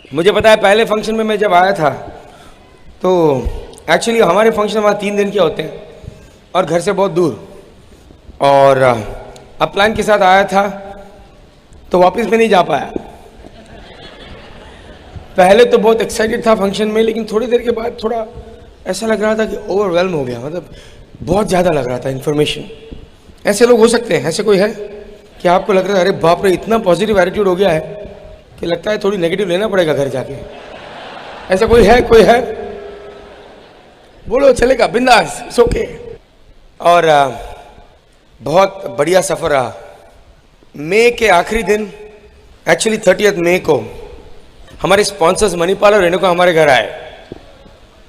मुझे पता है पहले फंक्शन में मैं जब आया था तो एक्चुअली हमारे फंक्शन वहाँ 3 दिन के होते हैं और घर से बहुत दूर, और अब प्लान के साथ आया था तो वापस में नहीं जा पाया। पहले तो बहुत एक्साइटेड था फंक्शन में, लेकिन थोड़ी देर के बाद थोड़ा ऐसा लग रहा था कि ओवरवेल्म हो गया, मतलब बहुत ज़्यादा लग रहा था इन्फॉर्मेशन। ऐसे लोग हो सकते हैं, ऐसे कोई है कि आपको लग रहा है अरे बाप रे इतना पॉजिटिव एटीट्यूड हो गया है कि लगता है थोड़ी नेगेटिव लेना पड़ेगा घर जाके? ऐसा कोई है? कोई है? बोलो, चलेगा, बिंदास, इट्स ओके। और बहुत बढ़िया सफ़र रहा। मई के आखिरी दिन, एक्चुअली 30 मई को हमारे स्पॉन्सर्स मणिपाल और रेणुका हमारे घर आए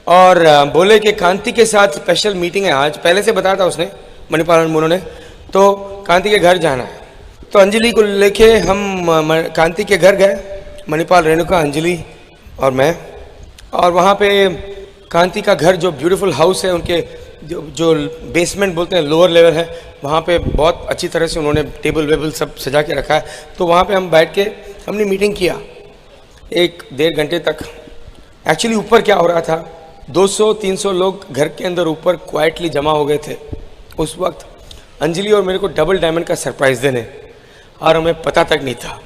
और बोले कि कांति के साथ स्पेशल मीटिंग है आज। पहले से बताया था उसने, मणिपाल और मोनू ने, तो कांति के घर जाना है। तो अंजलि को लेके हम कांति के घर गए, मणिपाल, रेणुका, अंजलि और मैं। और वहाँ पे कांति का घर, जो ब्यूटीफुल हाउस है, उनके जो बेसमेंट बोलते हैं, लोअर लेवल है, वहाँ पे बहुत अच्छी तरह से उन्होंने टेबल वेबल सब सजा के रखा है। तो वहाँ पे हम बैठ के हमने मीटिंग किया 1-1.5 घंटे तक। एक्चुअली ऊपर क्या हो रहा था, 200-300 लोग घर के अंदर ऊपर क्वाइटली जमा हो गए थे उस वक्त, अंजलि और मेरे को डबल डायमंड का सरप्राइज़ देने, और हमें पता तक नहीं था।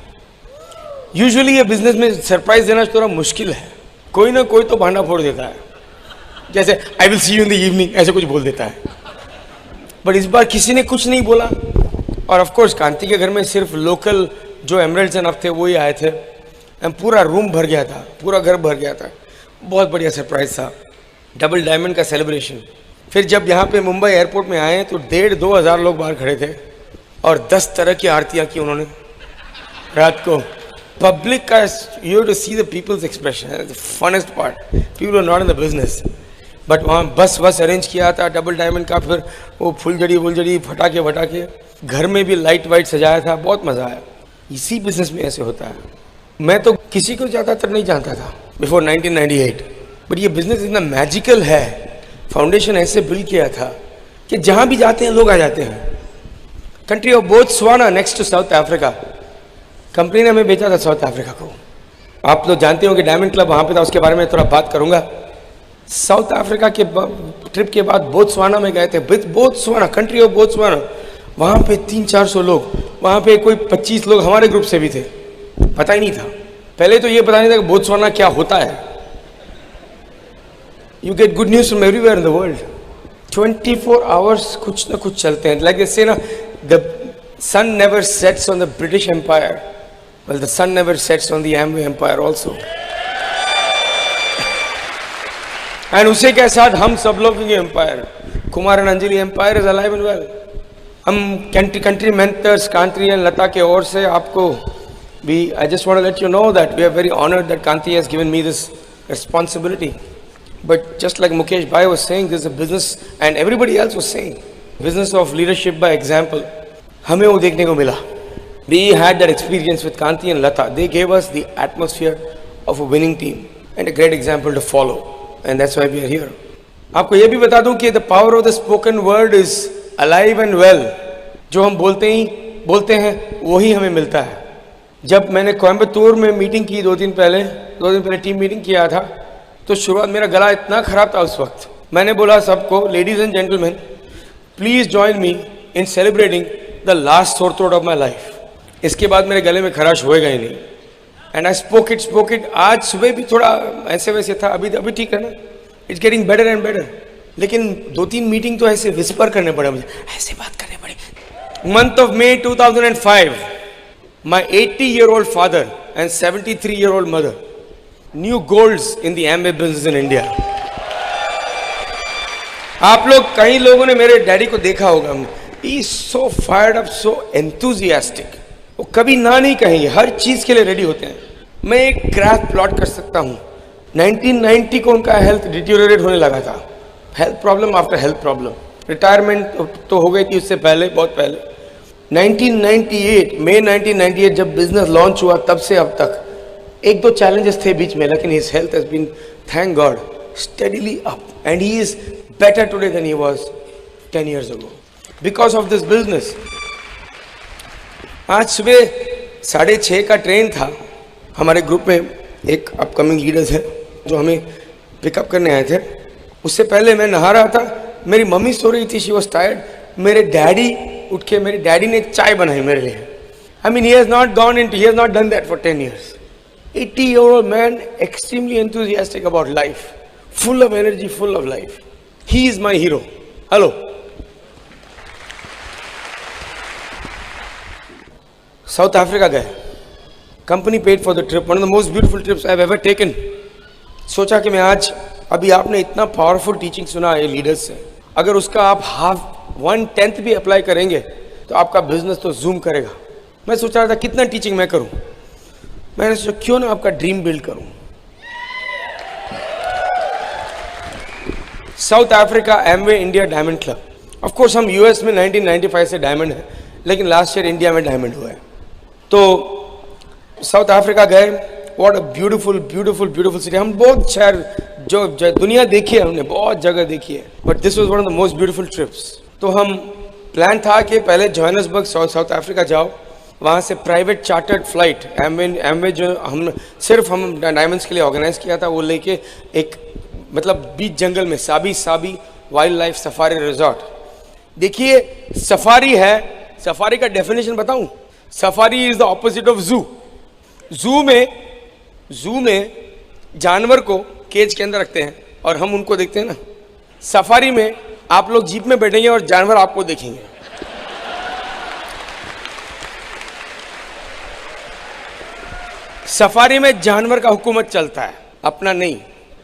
यूजुअली ये बिजनेस में सरप्राइज़ देना थोड़ा मुश्किल है, कोई ना कोई तो भांडा फोड़ देता है, जैसे I will see you in the evening ऐसे कुछ बोल देता है। बट इस बार किसी ने कुछ नहीं बोला, और ऑफ कोर्स कांति के घर में सिर्फ लोकल जो एमरल्ड्स एंड अप थे वही आए थे। पूरा रूम भर गया था, पूरा घर भर गया था। बहुत बढ़िया सरप्राइज था, डबल डायमंड का सेलिब्रेशन। फिर जब यहाँ पे मुंबई एयरपोर्ट में आए तो 1,500-2 हज़ार लोग बाहर खड़े थे और 10 तरह की आरतियाँ की उन्होंने रात को। पब्लिक का, you have to see the people's expression, the funnest part. People are not in the business, but वहाँ बस अरेंज किया था डबल डायमंड का, फिर वो फुलझड़ी फटाके, घर में भी लाइट वाइट सजाया था, बहुत मज़ा आया। इसी बिजनेस में ऐसे होता है। मैं तो किसी को ज़्यादातर नहीं जानता था बिफोर 1998, बट ये बिजनेस इतना मैजिकल है। फाउंडेशन ऐसे बिल्ड किया था कि जहाँ भी जाते हैं लोग आ जाते हैं। Country of Botswana next to South Africa, company ने हमें भेजा था साउथ अफ्रीका को। आप लोग जानते हो कि डायमंड क्लब वहाँ पे था, उसके बारे में थोड़ा बात करूँगा। साउथ अफ्रीका के ट्रिप के बाद बोत्सवाना में गए थे। बोत्सवाना, कंट्री ऑफ बोत्सवाना, वहाँ पे 300-400 लोग, वहाँ पे कोई 25 लोग हमारे ग्रुप से भी थे। पता ही नहीं था, पहले तो ये पता नहीं था कि बोत्सवाना क्या होता है। You get good news from everywhere in the world. 24 hours कुछ ना कुछ चलते हैं। लाइक दे से ना, the sun never sets on the British empire, well the sun never sets on the Amway empire also. And उसी के साथ हम सब लोग की empire, Kumar and Anjali empire is alive and well. हम country mentors Kanti and Lata के ओर से आपको I just want to let you know that we are very honored that Kanti has given me this responsibility. But just like Mukesh Bhai was saying, this is a business, and everybody else was saying, business of leadership by example. हमें वो देखने को मिला. We had that experience with Kanti and Lata. They gave us the atmosphere of a winning team and a great example to follow, and that's why we are here. आपको ये भी बता दूं कि the power of the spoken word is alive and well. जो हम बोलते हैं वही हमें मिलता है। जब मैंने कोयम्बतूर में मीटिंग की 2 दिन पहले टीम मीटिंग किया था, तो शुरुआत मेरा गला इतना ख़राब था उस वक्त। मैंने बोला सबको, ladies and gentleman, please join me in celebrating the last sore throat of my life. इसके बाद मेरे गले में खराश होएगा ही नहीं। And I spoke it. आज सुबह भी थोड़ा ऐसे वैसे था, अभी ठीक है ना, it's getting better and better. लेकिन 2-3 मीटिंग तो ऐसे विस्पर करने पड़े मुझे, ऐसे बात करने पड़े। Month of May 2005, my 80-year-old father and 73-year-old mother new goals in the Amway business in India. आप लोग, कई लोगों ने मेरे डैडी को देखा होगा, he is so fired up, so enthusiastic. वो कभी ना नहीं कहेंगे, हर चीज के लिए रेडी होते हैं। मैं एक ग्राफ प्लॉट कर सकता हूँ। 1990 को उनका हेल्थ डिटीरियोरेट होने लगा था, health problem after health problem. Retirement तो हो गई थी उससे पहले, बहुत पहले। 1998, मई 1998 जब बिजनेस लॉन्च हुआ, तब से अब तक 1-2 चैलेंजेस थे बीच में, लेकिन his health has been, thank God, steadily up, and he is better today than he was 10 years ago because of this business. आज सुबह 6:30 का ट्रेन था हमारे ग्रुप में एक अपकमिंग लीडर्स हैं जो हमें पिकअप करने आए थे। उससे पहले मैं नहा रहा था, मेरी मम्मी सो रही थी, शी वॉज टायर्ड। मेरे डैडी उठ के, मेरे डैडी ने चाय बनाई मेरे लिए। I mean, he has not done that for 10 years. 80-year-old man, extremely enthusiastic about life, full of energy, full of life. He is my hero. Hello. South Africa गए, company paid for the trip, one of the most beautiful trips I have ever taken. सोचा कि मैं आज, अभी आपने इतना powerful teaching सुना है लीडर्स से, अगर उसका आप 1/10 भी अप्लाई करेंगे तो आपका बिजनेस तो जूम करेगा। मैं सोच रहा था कितना टीचिंग मैं करूं, मैंने सोचा क्यों ना आपका ड्रीम बिल्ड करूं। South Africa Amway India diamond club, of course हम यूएस में 1995 से डायमंड है, लेकिन लास्ट ईयर इंडिया में डायमंड हुआ है। तो साउथ अफ्रीका गए, what a beautiful beautiful beautiful city. हम बहुत शहर जो दुनिया देखी है, हमने बहुत जगह देखी है, but this was one of the most beautiful trips. तो हम प्लान था कि पहले जोहान्सबर्ग साउथ अफ्रीका जाओ, वहाँ से प्राइवेट चार्टर्ड फ्लाइट एमवे जो हम डायमंड्स के लिए ऑर्गेनाइज किया था, वो लेके एक मतलब बीच जंगल में Sabi wild life safari resort. देखिए सफारी है, सफारी का डेफिनेशन बताऊं, safari is the opposite of जू। जू में जानवर को केज के अंदर रखते हैं और हम उनको देखते हैं ना। सफारी में आप लोग जीप में बैठेंगे और जानवर आपको देखेंगे। सफारी में जानवर का हुकूमत चलता है, अपना नहीं।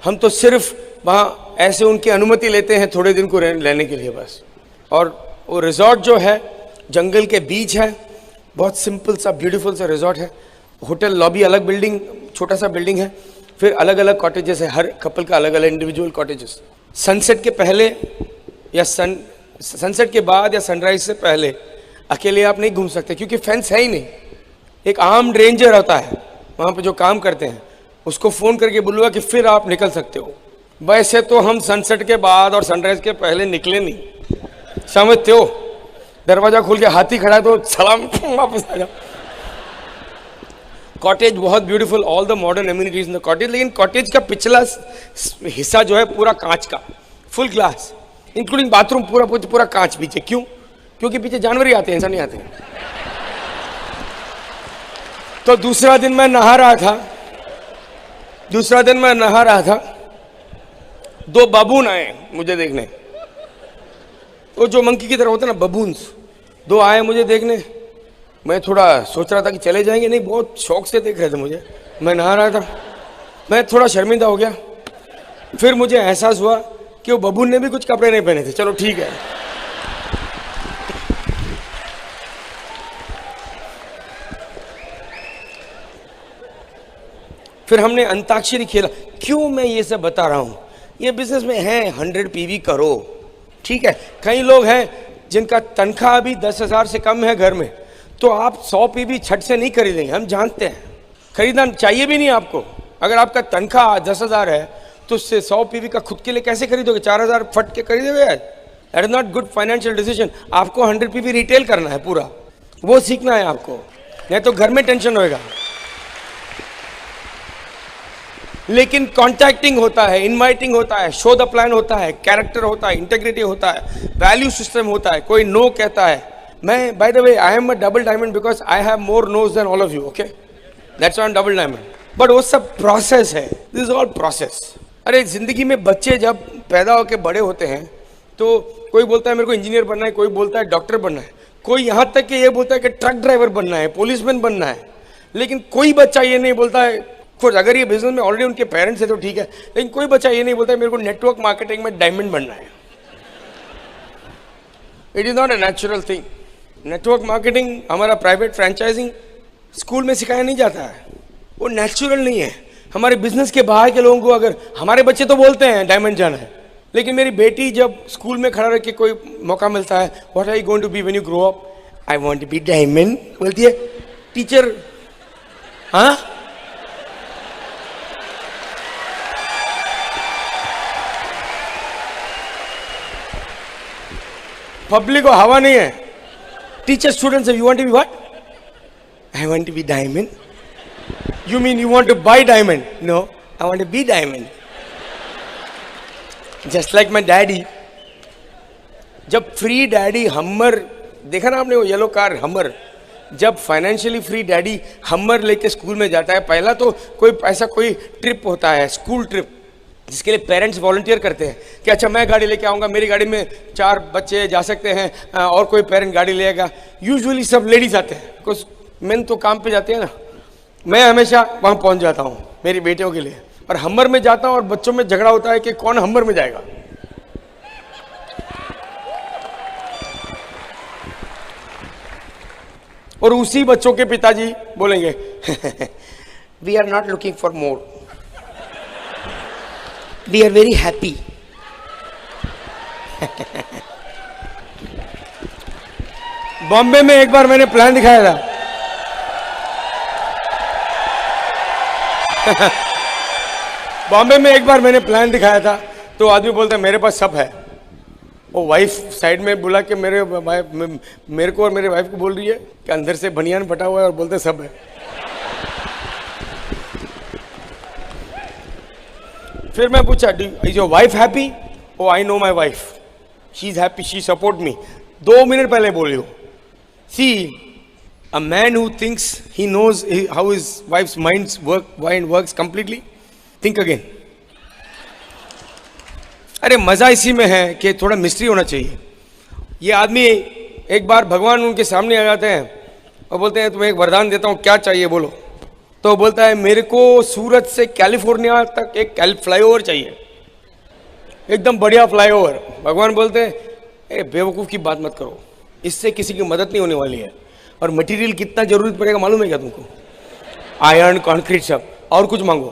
हम तो सिर्फ वहाँ ऐसे उनकी अनुमति लेते हैं थोड़े दिन को रहने के लिए बस। और वो रिजॉर्ट जो है जंगल के बीच है, बहुत सिंपल सा ब्यूटीफुल सा रिजॉर्ट है। होटल लॉबी अलग, बिल्डिंग छोटा सा बिल्डिंग है, फिर अलग अलग कॉटेजेस है, हर कपल का अलग अलग इंडिविजुअल कॉटेजेस। सनसेट के पहले या सनसेट के बाद या सनराइज से पहले अकेले आप नहीं घूम सकते, क्योंकि फेंस है ही नहीं। एक आर्म्ड रेंजर होता है वहाँ पे जो काम करते हैं, उसको फ़ोन करके बोलूँगा कि फिर आप निकल सकते हो। वैसे तो हम सनसेट के बाद और सनराइज के पहले निकले नहीं, समझते हो। दरवाजा खोल के हाथी खड़ा तो सलाम वापस आ जाओ। कॉटेज बहुत beautiful, all the modern amenities in the cottage. लेकिन कॉटेज का पिछला हिस्सा जो है पूरा कांच का, फुल ग्लास, इंक्लूडिंग बाथरूम पूरा कांच पीछे। क्यों? क्योंकि पीछे जानवर ही आते हैं, इंसान नहीं आते हैं। तो दूसरा दिन मैं नहा रहा था, दो बाबून आए मुझे देखने। वो जो मंकी की तरह होते हैं ना, बबून्स, दो आए मुझे देखने। मैं थोड़ा सोच रहा था कि चले जाएंगे, नहीं, बहुत शौक से देख रहे थे मुझे। मैं नहा रहा था, मैं थोड़ा शर्मिंदा हो गया। फिर मुझे एहसास हुआ कि वो बबून ने भी कुछ कपड़े नहीं पहने थे। चलो ठीक है। फिर हमने अंताक्षरी खेला। क्यों मैं ये सब बता रहा हूँ? ये बिजनेस में है 100 पीवी करो, ठीक है। कई लोग हैं जिनका तनख्वाह अभी 10,000 से कम है घर में, तो आप 100 पीवी छट से नहीं खरीदेंगे, हम जानते हैं। खरीदना चाहिए भी नहीं आपको। अगर आपका तनख्वाह 10,000 है तो उससे 100 पीवी का खुद के लिए कैसे खरीदोगे? 4,000 फट के खरीदोगे? That is not good financial decision. आपको 100 पीवी रिटेल करना है पूरा, वो सीखना है आपको, नहीं तो घर में टेंशन होएगा। लेकिन कॉन्टैक्टिंग होता है, इनवाइटिंग होता है, शो द प्लान होता है, कैरेक्टर होता है, इंटेग्रिटी होता है, वैल्यू सिस्टम होता है। कोई नो कहता है। मैं, by the way, I am a double diamond because I have more noes than all of you, okay, that's why I am double diamond. But वो सब प्रोसेस है, दिस इज ऑल प्रोसेस। अरे जिंदगी में बच्चे जब पैदा होकर बड़े होते हैं तो कोई बोलता है मेरे को इंजीनियर बनना है, कोई बोलता है डॉक्टर बनना है, कोई यहाँ तक कि ये बोलता है कि ट्रक ड्राइवर बनना है, पुलिसमैन बनना है। लेकिन कोई बच्चा ये नहीं बोलता है, कुछ अगर ये बिजनेस में ऑलरेडी उनके पेरेंट्स है तो ठीक है, लेकिन कोई बच्चा ये नहीं बोलता है मेरे को नेटवर्क मार्केटिंग में डायमंड बनना है। It is not a natural thing. Network marketing, हमारा प्राइवेट फ्रेंचाइजिंग स्कूल में सिखाया नहीं जाता है, वो नेचुरल नहीं है। हमारे बिजनेस के बाहर के लोगों को, अगर हमारे बच्चे तो बोलते हैं डायमंड जाना है, लेकिन मेरी बेटी जब स्कूल में खड़ा रह के कोई मौका मिलता है, what are you going to be when you grow up? I want to be diamond, बोलती है। टीचर, हाँ, पब्लिक को हवा नहीं है। टीचर स्टूडेंट से, you want to be what? I want to be diamond. You mean you want to buy diamond? No, I want to be diamond. Just like my daddy. जब free daddy हमर, देखा ना आपने वो yellow car हमर, जब financially free daddy हमर लेके स्कूल में जाता है, पहला तो कोई ऐसा कोई ट्रिप होता है, स्कूल ट्रिप, जिसके लिए पेरेंट्स वॉलंटियर करते हैं कि अच्छा मैं गाड़ी लेके आऊँगा, मेरी गाड़ी में 4 बच्चे जा सकते हैं, और कोई पेरेंट गाड़ी लेगा। यूजुअली सब लेडीज आते हैं, कुछ मेन तो काम पे जाते हैं ना। मैं हमेशा वहाँ पहुँच जाता हूँ मेरी बेटियों के लिए, और हमर में जाता हूँ और बच्चों में झगड़ा होता है कि कौन हमर में जाएगा। और उसी बच्चों के पिताजी बोलेंगे we are not looking for more, we are very happy. Bombay में एक बार मैंने प्लान दिखाया था। बॉम्बे में एक बार मैंने प्लान दिखाया था, तो आदमी बोलता है मेरे पास सब है। वो वाइफ साइड में बुला के मेरे को और मेरे वाइफ को बोल रही है कि अंदर से बनियान फटा हुआ है, और बोलते सब है। फिर मैं पूछा is your wife happy? Oh I know my wife, she is happy, she support me. 2 minute पहले बोली हो। See a man who thinks he knows how his wife's minds works completely, think again. अरे मजा इसी में है कि थोड़ा मिस्ट्री होना चाहिए। ये आदमी एक बार भगवान उनके सामने आ जाते हैं और बोलते हैं तुम्हें एक वरदान देता हूँ, क्या चाहिए बोलो। तो बोलता है मेरे को सूरत से कैलिफोर्निया तक एक फ्लाईओवर चाहिए, एकदम बढ़िया फ्लाईओवर। भगवान बोलते हैं ए बेवकूफ़ की बात मत करो, इससे किसी की मदद नहीं होने वाली है। और मटेरियल कितना जरूरत पड़ेगा मालूम है क्या तुमको? आयरन, कंक्रीट, सब, और कुछ मांगो।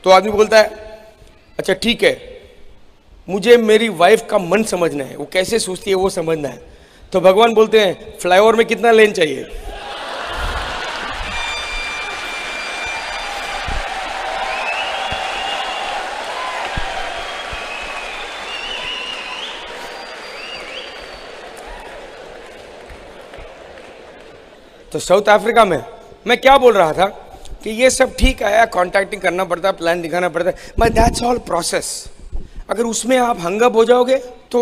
तो आदमी बोलता है अच्छा ठीक है, मुझे मेरी वाइफ का मन समझना है, वो कैसे सोचती है वो समझना है। तो भगवान बोलते हैं फ्लाईओवर में कितना लेन चाहिए? तो साउथ अफ्रीका में मैं क्या बोल रहा था कि ये सब ठीक है, कॉन्टैक्टिंग करना पड़ता है, प्लान दिखाना पड़ता है, बट दैट्स ऑल प्रोसेस। अगर उसमें आप हंगअप हो जाओगे तो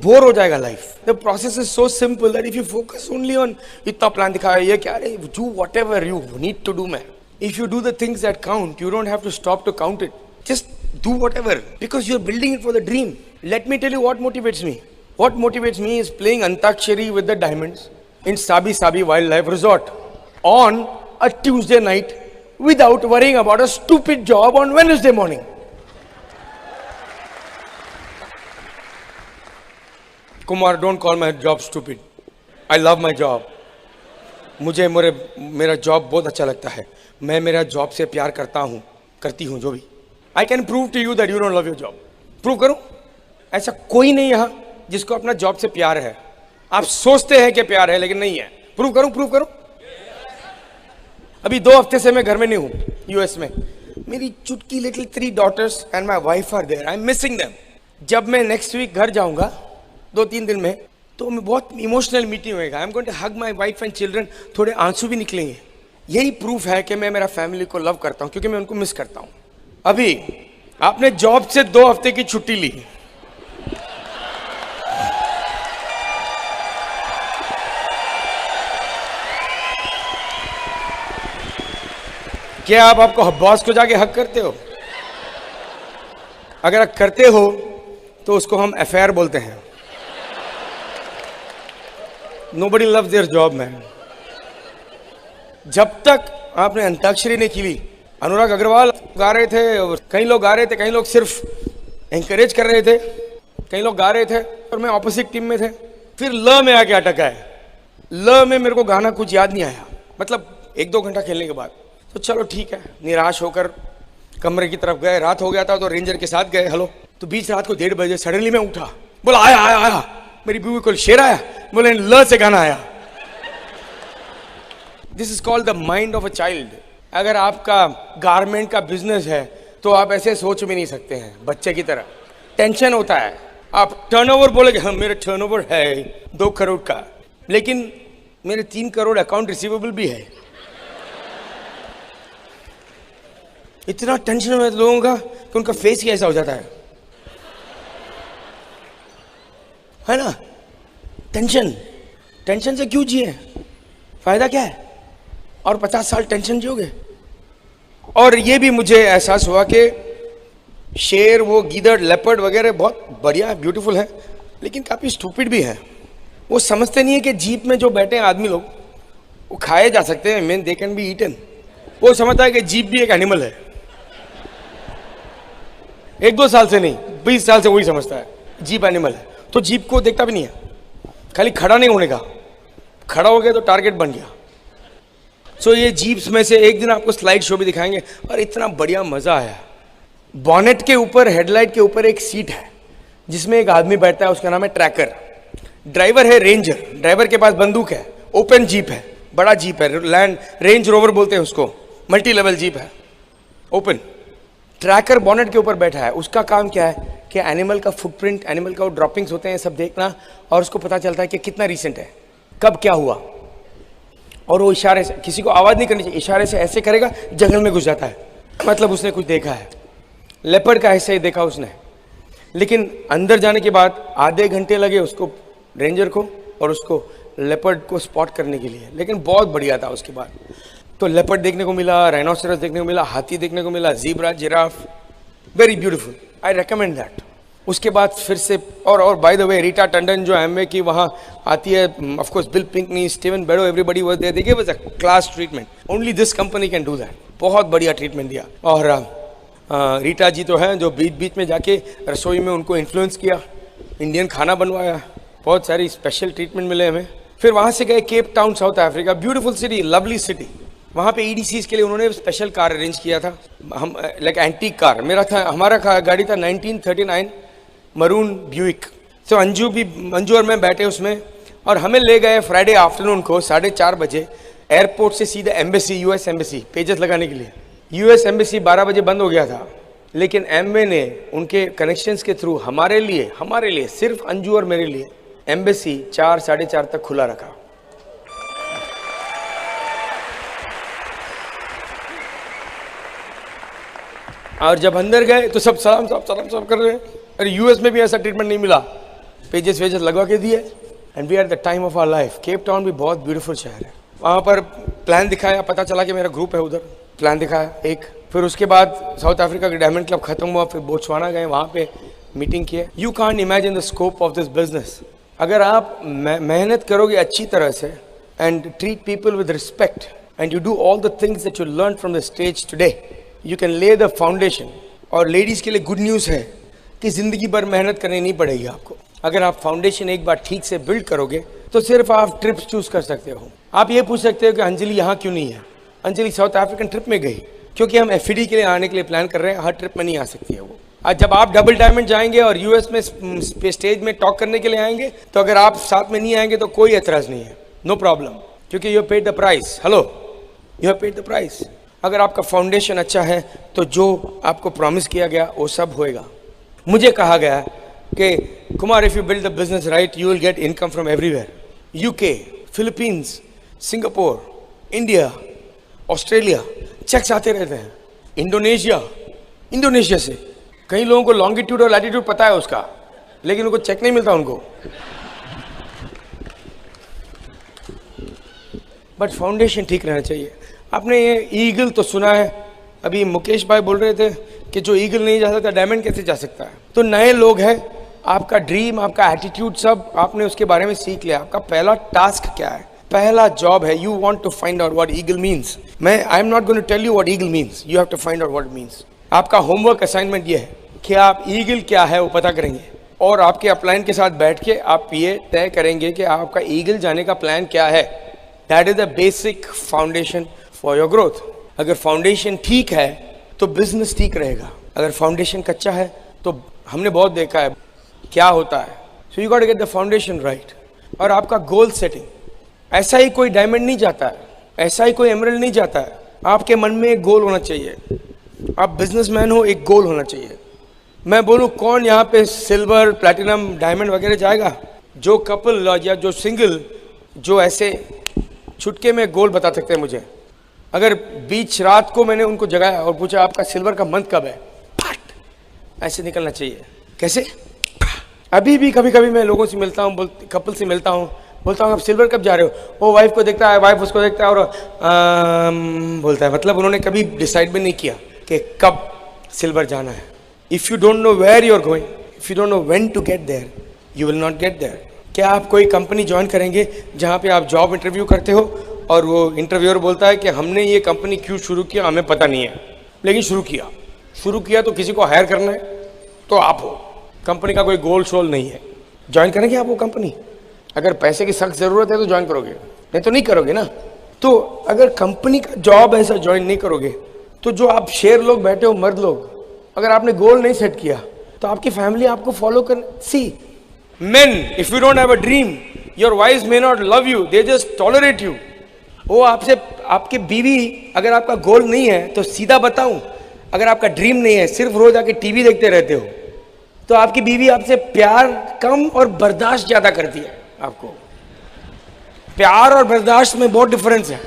बोर हो जाएगा life. The process is so simple that if you focus only on इतना प्लान दिखाया, ये क्या रे, do whatever you need to do man. If you do the things that count, you don't have to stop to count it, just do whatever because you are building it for the dream. Let me tell you what motivates me. What motivates me is playing antakshari with the diamonds in Sabi Sabi Wildlife Resort on a Tuesday night without worrying about a stupid job on Wednesday morning. Kumar, don't call my job stupid. I love my job. मुझे मेरा job बहुत अच्छा लगता है। मैं मेरा job से प्यार करता हूँ, करती हूँ जो भी। I can prove to you that you don't love your job. Prove करूँ? ऐसा कोई नहीं यहाँ जिसको अपना जॉब से प्यार है। आप सोचते हैं कि प्यार है लेकिन नहीं है। प्रूव करूं? प्रूव करूं? अभी 2 हफ्ते से मैं घर में नहीं हूं यूएस में। मेरी चुटकी little 3 daughters and my wife are there, I am missing them. जब मैं नेक्स्ट वीक घर जाऊंगा 2-3 दिन में, तो मैं बहुत इमोशनल मीटिंग होएगा। I am going to hug my wife and children, थोड़े आंसू भी निकलेंगे। यही प्रूफ है कि मैं मेरा फैमिली को लव करता हूं, क्योंकि मैं उनको मिस करता हूं। अभी आपने जॉब से 2 हफ्ते की छुट्टी ली, क्या आप आपको बॉस को जाके हक करते हो? अगर आप करते हो तो उसको हम अफेयर बोलते हैं। Nobody loves their job man. जब तक आपने अंताक्षरी नहीं खेली, अनुराग अग्रवाल गा रहे थे और कई लोग गा रहे थे, कई लोग सिर्फ एंकरेज कर रहे थे, कई लोग गा रहे थे और मैं ऑपोजिट टीम में थे। फिर ल में आके अटका है। ल में मेरे को गाना कुछ याद नहीं आया, मतलब 1-2 घंटा खेलने के बाद। तो चलो ठीक है, निराश होकर कमरे की तरफ गए। रात हो गया था तो रेंजर के साथ गए। हेलो, तो बीच रात को 1:30 बजे सडनली मैं उठा, बोला आया आया आया, मेरी बीवी को शेर आया, बोले ल से गाना आया। This is called the mind of a child. अगर आपका गारमेंट का बिजनेस है तो आप ऐसे सोच भी नहीं सकते हैं, बच्चे की तरह। टेंशन होता है। आप टर्नओवर बोलेगे, हाँ मेरा टर्नओवर है 2 करोड़ का, लेकिन मेरे 3 करोड़ अकाउंट रिसीवेबल भी है। इतना टेंशन में लोगों का कि उनका फेस ही ऐसा हो जाता है ना। टेंशन, टेंशन से क्यों जिए, फायदा क्या है? और 50 साल टेंशन जियोगे। और ये भी मुझे एहसास हुआ कि शेर, वो गीदड़, लेपर्ड वगैरह बहुत बढ़िया ब्यूटीफुल है, लेकिन काफ़ी स्टूपिड भी है। वो समझते नहीं है कि जीप में जो बैठे हैं आदमी लोग, वो खाए जा सकते हैं, mean they can be eaten. वो समझता है कि जीप भी एक एनिमल है। 1-2 साल से नहीं, 20 साल से वही समझता है जीप एनिमल है। तो जीप को देखता भी नहीं है, खाली खड़ा नहीं होने का, खड़ा हो गया तो टारगेट बन गया। सो ये जीप्स में से एक दिन आपको स्लाइड शो भी दिखाएंगे, और इतना बढ़िया मजा आया। बॉनेट के ऊपर, हेडलाइट के ऊपर एक सीट है जिसमें एक आदमी बैठता है, उसका नाम है ट्रैकर। ड्राइवर है रेंजर, ड्राइवर के पास बंदूक है, ओपन जीप है, बड़ा जीप है, लैंड रेंज रोवर बोलते हैं उसको, मल्टी लेवल जीप है, ओपन। ट्रैकर बॉनेट के ऊपर बैठा है, उसका काम क्या है कि एनिमल का फुटप्रिंट, एनिमल का वो ड्रॉपिंग्स होते हैं सब देखना, और उसको पता चलता है कि कितना रिसेंट है, कब क्या हुआ। और वो इशारे से, किसी को आवाज़ नहीं करनी चाहिए, इशारे से ऐसे करेगा, जंगल में घुस जाता है, मतलब उसने कुछ देखा है। लेपर्ड का ऐसे ही देखा उसने, लेकिन अंदर जाने के बाद आधे घंटे लगे उसको, रेंजर को और उसको लेपर्ड को स्पॉट करने के लिए, लेकिन बहुत बढ़िया था। उसके बाद तो लेपर्ड देखने को मिला, राइनोसेरस देखने को मिला, हाथी देखने को मिला, zebra, giraffe, very beautiful, I recommend that. उसके बाद फिर से, और by the way Rita Tandon जो एमवे की वहाँ आती है, of course Bill Pinckney, Steven Bedo, everybody was there, they give us a class treatment, only this company can do that. बहुत बढ़िया ट्रीटमेंट दिया। और रीटा जी तो हैं जो बीच बीच में जाके रसोई में उनको इन्फ्लुएंस किया, इंडियन खाना बनवाया, बहुत सारी स्पेशल ट्रीटमेंट मिले हमें। फिर वहाँ से गए Cape Town, south Africa, beautiful city, lovely city. वहाँ पे EDCs के लिए उन्होंने स्पेशल कार अरेंज किया था, हम लाइक एंटीक कार। हमारा गाड़ी था 1939 मरून ब्यूइक। तो अंजू और मैं बैठे उसमें, और हमें ले गए फ्राइडे आफ्टरनून को 4:30 बजे एयरपोर्ट से सीधे एम्बेसी, US एम्बेसी पेजेस लगाने के लिए। US एम्बेसी 12 बजे बंद हो गया था, लेकिन एमवे ने उनके कनेक्शंस के थ्रू हमारे लिए सिर्फ अंजू और मेरे लिए एम्बेसी 4, 4:30 तक खुला रखा। और जब अंदर गए तो सब सलाम कर रहे हैं। अरे US में भी ऐसा ट्रीटमेंट नहीं मिला, पेजेस वेजेस लगवा के दिए। And we are the time of our life. Cape Town भी बहुत ब्यूटीफुल शहर है। वहाँ पर प्लान दिखाया, पता चला कि मेरा ग्रुप है उधर, प्लान दिखाया एक। फिर उसके बाद साउथ अफ्रीका का डायमंड क्लब खत्म हुआ, फिर बोत्सवाना गए, वहाँ पे मीटिंग किए। You can't imagine the scope of this business. अगर आप मेहनत करोगे अच्छी तरह से, and treat people with respect, and you do all the things that you learn from the stage today, you can ले द फाउंडेशन। और लेडीज़ के लिए गुड न्यूज़ है कि ज़िंदगी भर मेहनत करनी नहीं पड़ेगी आपको। अगर आप फाउंडेशन एक बार ठीक से बिल्ड करोगे तो सिर्फ आप ट्रिप्स चूज़ कर सकते हो। आप ये पूछ सकते हो कि अंजलि यहाँ क्यों नहीं है। अंजलि साउथ अफ्रीकन ट्रिप में गई, क्योंकि हम FED के लिए आने के लिए प्लान कर रहे हैं, हर ट्रिप में नहीं आ सकती है वो। आज जब आप डबल डायमंड जाएंगे और US में स्टेज में टॉक करने के लिए आएंगे, तो अगर आप साथ में नहीं आएंगे तो कोई एतराज़ नहीं है, नो प्रॉब्लम, क्योंकि you have paid the price. Hello, you have paid the price. अगर आपका फाउंडेशन अच्छा है तो जो आपको प्रॉमिस किया गया वो सब होएगा। मुझे कहा गया कि Kumar, if you build the business right, you will get income from everywhere. UK, Philippines, Singapore, India, Australia, cheques आते रहते हैं। इंडोनेशिया से कई लोगों को लॉन्गिट्यूड और लैटिट्यूड पता है उसका, लेकिन उनको चेक नहीं मिलता उनको। बट फाउंडेशन ठीक रहना चाहिए। आपने ये ईगल तो सुना है, अभी मुकेश भाई बोल रहे थे कि जो ईगल नहीं जा सकता डायमंड कैसे जा सकता है। तो नए लोग हैं, आपका ड्रीम, आपका एटीट्यूड सब आपने उसके बारे में सीख लिया। आपका पहला टास्क क्या है, पहला जॉब है, you want to find out what eagle means. I am not going to tell you what eagle means, you have to find out what it means. आपका होमवर्क असाइनमेंट ये है कि आप ईगल क्या है वो पता करेंगे, और आपके अपलाइन के साथ बैठ के आप ये तय करेंगे कि आपका ईगल जाने का प्लान क्या है। That is the basic foundation for your growth. अगर फाउंडेशन ठीक है तो बिजनेस ठीक रहेगा, अगर फाउंडेशन कच्चा है तो हमने बहुत देखा है क्या होता है। So you got to get the foundation right. और आपका गोल सेटिंग, ऐसा ही कोई डायमंड नहीं जाता है, ऐसा ही कोई एमरल्ड नहीं जाता है। आपके मन में एक गोल होना चाहिए। आप बिजनेसमैन हो, एक गोल होना चाहिए। मैं बोलूँ कौन यहाँ पे सिल्वर, प्लैटिनम, डायमंड वगैरह जाएगा? जो कपल या जो सिंगल जो ऐसे छुटके में गोल बता सकते हैं मुझे, अगर बीच रात को मैंने उनको जगाया और पूछा आपका सिल्वर का मंथ कब है, फट ऐसे निकलना चाहिए। कैसे? अभी भी कभी कभी मैं लोगों से मिलता हूँ, कपल से मिलता हूँ, बोलता हूँ आप सिल्वर कब जा रहे हो, वो वाइफ को देखता है, वाइफ उसको देखता है और बोलता है। मतलब उन्होंने कभी डिसाइड भी नहीं किया कि कब सिल्वर जाना है। If you don't know where you are going, if you don't know when to get there, you will not get there. क्या आप कोई कंपनी ज्वाइन करेंगे जहाँ पे आप जॉब इंटरव्यू करते हो और वो इंटरव्यूअर बोलता है कि हमने ये कंपनी क्यों शुरू किया हमें पता नहीं है, लेकिन शुरू किया तो किसी को हायर करना है तो आप हो, कंपनी का कोई गोल शोल नहीं है, ज्वाइन करेंगे आप वो कंपनी? अगर पैसे की सख्त ज़रूरत है तो ज्वाइन करोगे, नहीं तो नहीं करोगे ना। तो अगर कंपनी का जॉब ऐसा ज्वाइन नहीं करोगे तो जो आप शेर लोग बैठे हो, मर्द लोग, अगर आपने गोल नहीं सेट किया तो आपकी फैमिली आपको फॉलो कर। सी men, if you don't have a dream, your wives may not love you, they just tolerate you. वो आपसे, आपके बीवी, अगर आपका गोल नहीं है तो सीधा बताऊं, अगर आपका ड्रीम नहीं है, सिर्फ रोज आके टीवी देखते रहते हो, तो आपकी बीवी आपसे प्यार कम और बर्दाश्त ज्यादा करती है। आपको प्यार और बर्दाश्त में बहुत डिफरेंस है।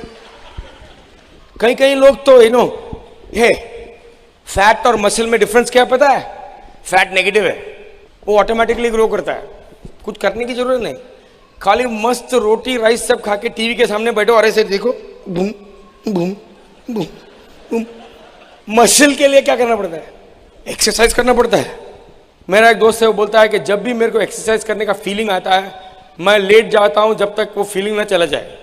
कई लोग तो है, फैट और मसल में डिफरेंस क्या पता है? फैट नेगेटिव है, वो ऑटोमेटिकली ग्रो करता है, कुछ करने की जरूरत नहीं, खाली मस्त रोटी राइस सब खा के टीवी के सामने बैठो और ऐसे देखो, boom boom boom boom. Muscle के लिए क्या करना पड़ता है? एक्सरसाइज करना पड़ता है। मेरा एक दोस्त है, वो बोलता है कि जब भी मेरे को एक्सरसाइज करने का फीलिंग आता है मैं लेट जाता हूं जब तक वो फीलिंग ना चला जाए।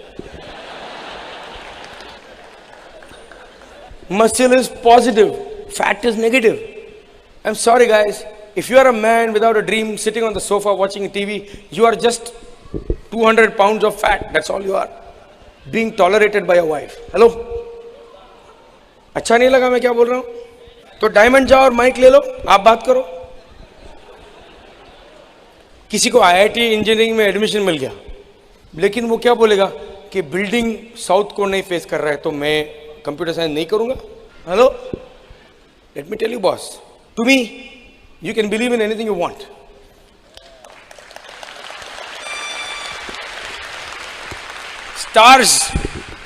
Muscle is positive, fat is negative. I am sorry guys, if you are a man without a dream sitting on the sofa watching TV, you are just 200 pounds of fat, that's all you are, being tolerated by your wife. Hello? अच्छा नहीं लगा मैं क्या बोल रहा हूं? तो diamond जाओ और माइक ले लो, आप बात करो। किसी को IIT इंजीनियरिंग में एडमिशन मिल गया, लेकिन वो क्या बोलेगा कि बिल्डिंग साउथ को नहीं फेस कर रहा है तो मैं कंप्यूटर साइंस नहीं करूंगा। Hello, let me tell you boss, to me you can believe in anything you want.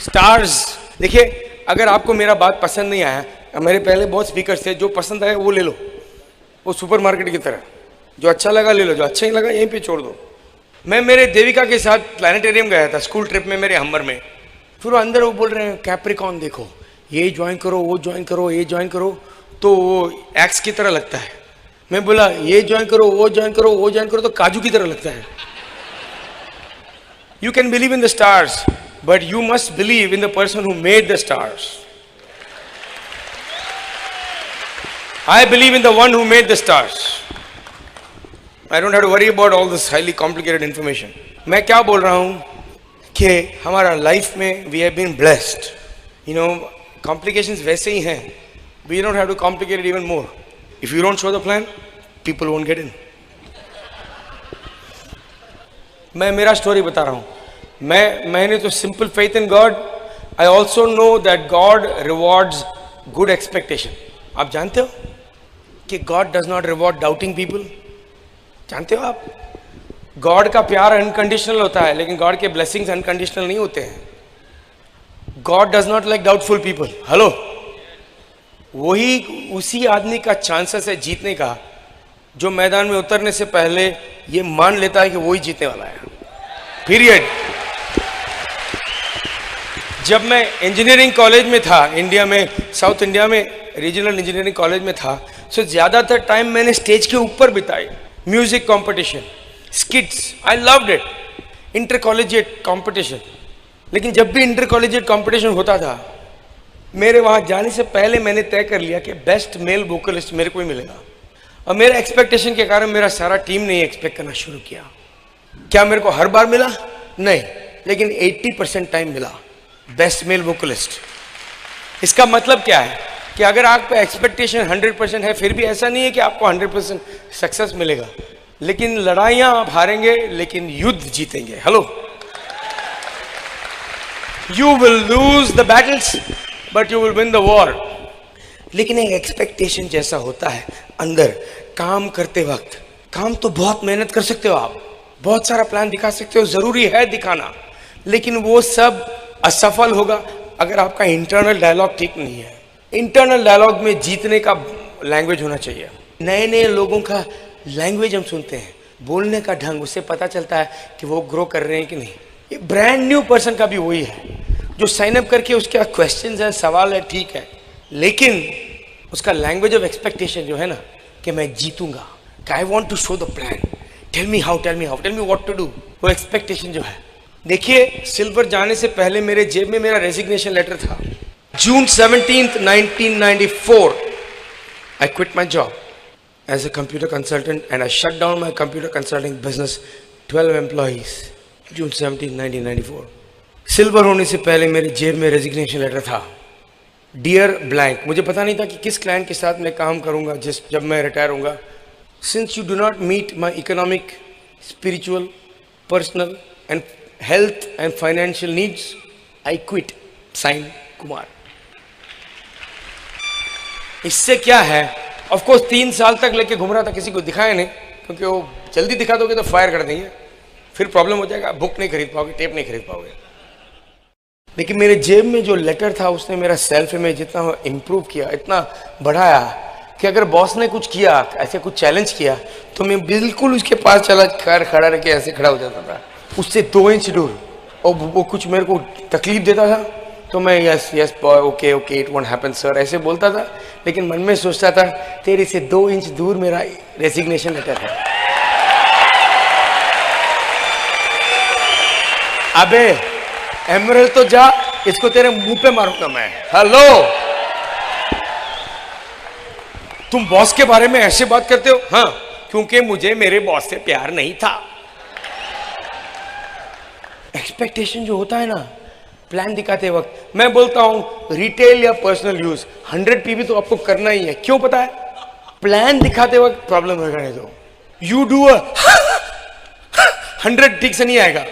Stars देखिए, अगर आपको मेरा बात पसंद नहीं आया, मेरे पहले बहुत स्पीकर्स थे, जो पसंद आए वो ले लो, वो सुपरमार्केट की तरह, जो अच्छा लगा ले लो, जो अच्छा नहीं लगा यहीं पे छोड़ दो। मैं मेरे देविका के साथ प्लानिटेरियम गया था स्कूल ट्रिप में, मेरे हमर में। फिर वो अंदर वो बोल रहे हैं कैप्रिकॉन देखो, ये ज्वाइन करो, वो ज्वाइन करो, ये ज्वाइन करो, तो वो एक्स की तरह लगता है। मैं बोला ये ज्वाइन करो, वो ज्वाइन करो, वो ज्वाइन करो, तो काजू की तरह लगता है। You can believe in the stars, but you must believe in the person who made the stars. I believe in the one who made the stars. I don't have to worry about all this highly complicated information. मैं क्या बोल रहा हूं कि हमारा life में we have been blessed, complications वैसे ही हैं, we don't have to complicate it even more. If you don't show the plan, people won't get in. मैं मेरा स्टोरी बता रहा हूं। मैंने तो simple faith in God. I also know that God rewards good expectation. आप जानते हो कि God does not reward doubting people. जानते हो आप, गॉड का प्यार अनकंडीशनल होता है, लेकिन गॉड के ब्लेसिंग्स अनकंडीशनल नहीं होते हैं। God does not like doubtful people. Hello, वही उसी आदमी का चांसेस है जीतने का जो मैदान में उतरने से पहले ये मान लेता है कि वही जीतने वाला है। पीरियड। जब मैं इंजीनियरिंग कॉलेज में था इंडिया में, साउथ इंडिया में रीजनल इंजीनियरिंग कॉलेज में था, सो ज्यादातर टाइम मैंने स्टेज के ऊपर बिताई। Music competition, स्किट्स, I loved it. Inter collegiate competition, लेकिन जब भी इंटर कॉलेजिएट कंपटीशन होता था, मेरे वहां जाने से पहले मैंने तय कर लिया कि बेस्ट मेल वोकलिस्ट मेरे को ही मिलेगा। और मेरे एक्सपेक्टेशन के कारण मेरा सारा टीम ने एक्सपेक्ट करना शुरू किया। क्या मेरे को हर बार मिला? नहीं, लेकिन 80% टाइम मिला बेस्ट मेल वोकलिस्ट। इसका मतलब क्या है कि अगर आप पे एक्सपेक्टेशन 100% है, फिर भी ऐसा नहीं है कि आपको 100% सक्सेस मिलेगा, लेकिन लड़ाइयां आप हारेंगे, लेकिन युद्ध जीतेंगे। Hello, you will lose the battles but you will win the war. लेकिन एक एक्सपेक्टेशन जैसा होता है अंदर काम करते वक्त। काम तो बहुत मेहनत कर सकते हो आप, बहुत सारा प्लान दिखा सकते हो, जरूरी है दिखाना, लेकिन वो सब असफल होगा अगर आपका इंटरनल डायलॉग ठीक नहीं है, इंटरनल डायलॉग में जीतने का लैंग्वेज होना चाहिए। नए नए लोगों का लैंग्वेज हम सुनते हैं, बोलने का ढंग, उससे पता चलता है कि वो ग्रो कर रहे हैं कि नहीं। ये ब्रांड न्यू पर्सन का भी वही है, जो साइन अप करके उसके क्वेश्चंस है, सवाल है, ठीक है, लेकिन उसका लैंग्वेज ऑफ एक्सपेक्टेशन जो है ना, कि मैं जीतूंगा, I want to show the plan, tell me how, tell me how, tell me what to do, वो एक्सपेक्टेशन जो है। देखिए, सिल्वर जाने से पहले मेरे जेब में मेरा रेजिग्नेशन लेटर था। जून 17, 1994, I quit my job as a computer consultant and I shut down my computer consulting business, 12 employees, June 17, 1994. Silver होने से पहले मेरे जेब में रेजिग्नेशन लेटर था, डियर ब्लैंक। मुझे पता नहीं था कि किस क्लाइंट के साथ मैं काम करूंगा जब मैं रिटायर होऊंगा। Since you do not meet my economic, spiritual, personal and health and financial needs, I quit, sign Kumar. इससे क्या है, ऑफ कोर्स 3 साल तक लेके घूम रहा था, किसी को दिखाया नहीं, क्योंकि वो जल्दी दिखा दोगे तो फायर कर देंगे, फिर प्रॉब्लम हो जाएगा, बुक नहीं खरीद पाओगे, टेप नहीं खरीद पाओगे। लेकिन मेरे जेब में जो लेटर था उसने मेरा सेल्फ इमेज इतना इम्प्रूव किया, इतना बढ़ाया कि अगर बॉस ने कुछ किया, ऐसे कुछ चैलेंज किया, तो मैं बिल्कुल उसके पास चला कर खड़ा रह के ऐसे खड़ा हो जाता था, उससे 2 इंच दूर। और वो कुछ मेरे को तकलीफ देता था तो मैं yes yes boy, okay okay, it won't happen sir, ऐसे बोलता था, लेकिन मन में सोचता था तेरे से 2 इंच दूर मेरा रेजिग्नेशन लेटर है। अबे एमरल्ड तो जा, इसको तेरे मुंह पे मारूंगा मैं। हेलो, तुम बॉस के बारे में ऐसे बात करते हो? हाँ, क्योंकि मुझे मेरे बॉस से प्यार नहीं था। एक्सपेक्टेशन जो होता है ना, प्लान दिखाते वक्त, मैं बोलता हूं रिटेल या पर्सनल यूज 100 पीवी तो आपको करना ही है। क्यों पता है? प्लान दिखाते वक्त प्रॉब्लम होगा नहीं तो यू डू 100 ठीक से नहीं आएगा।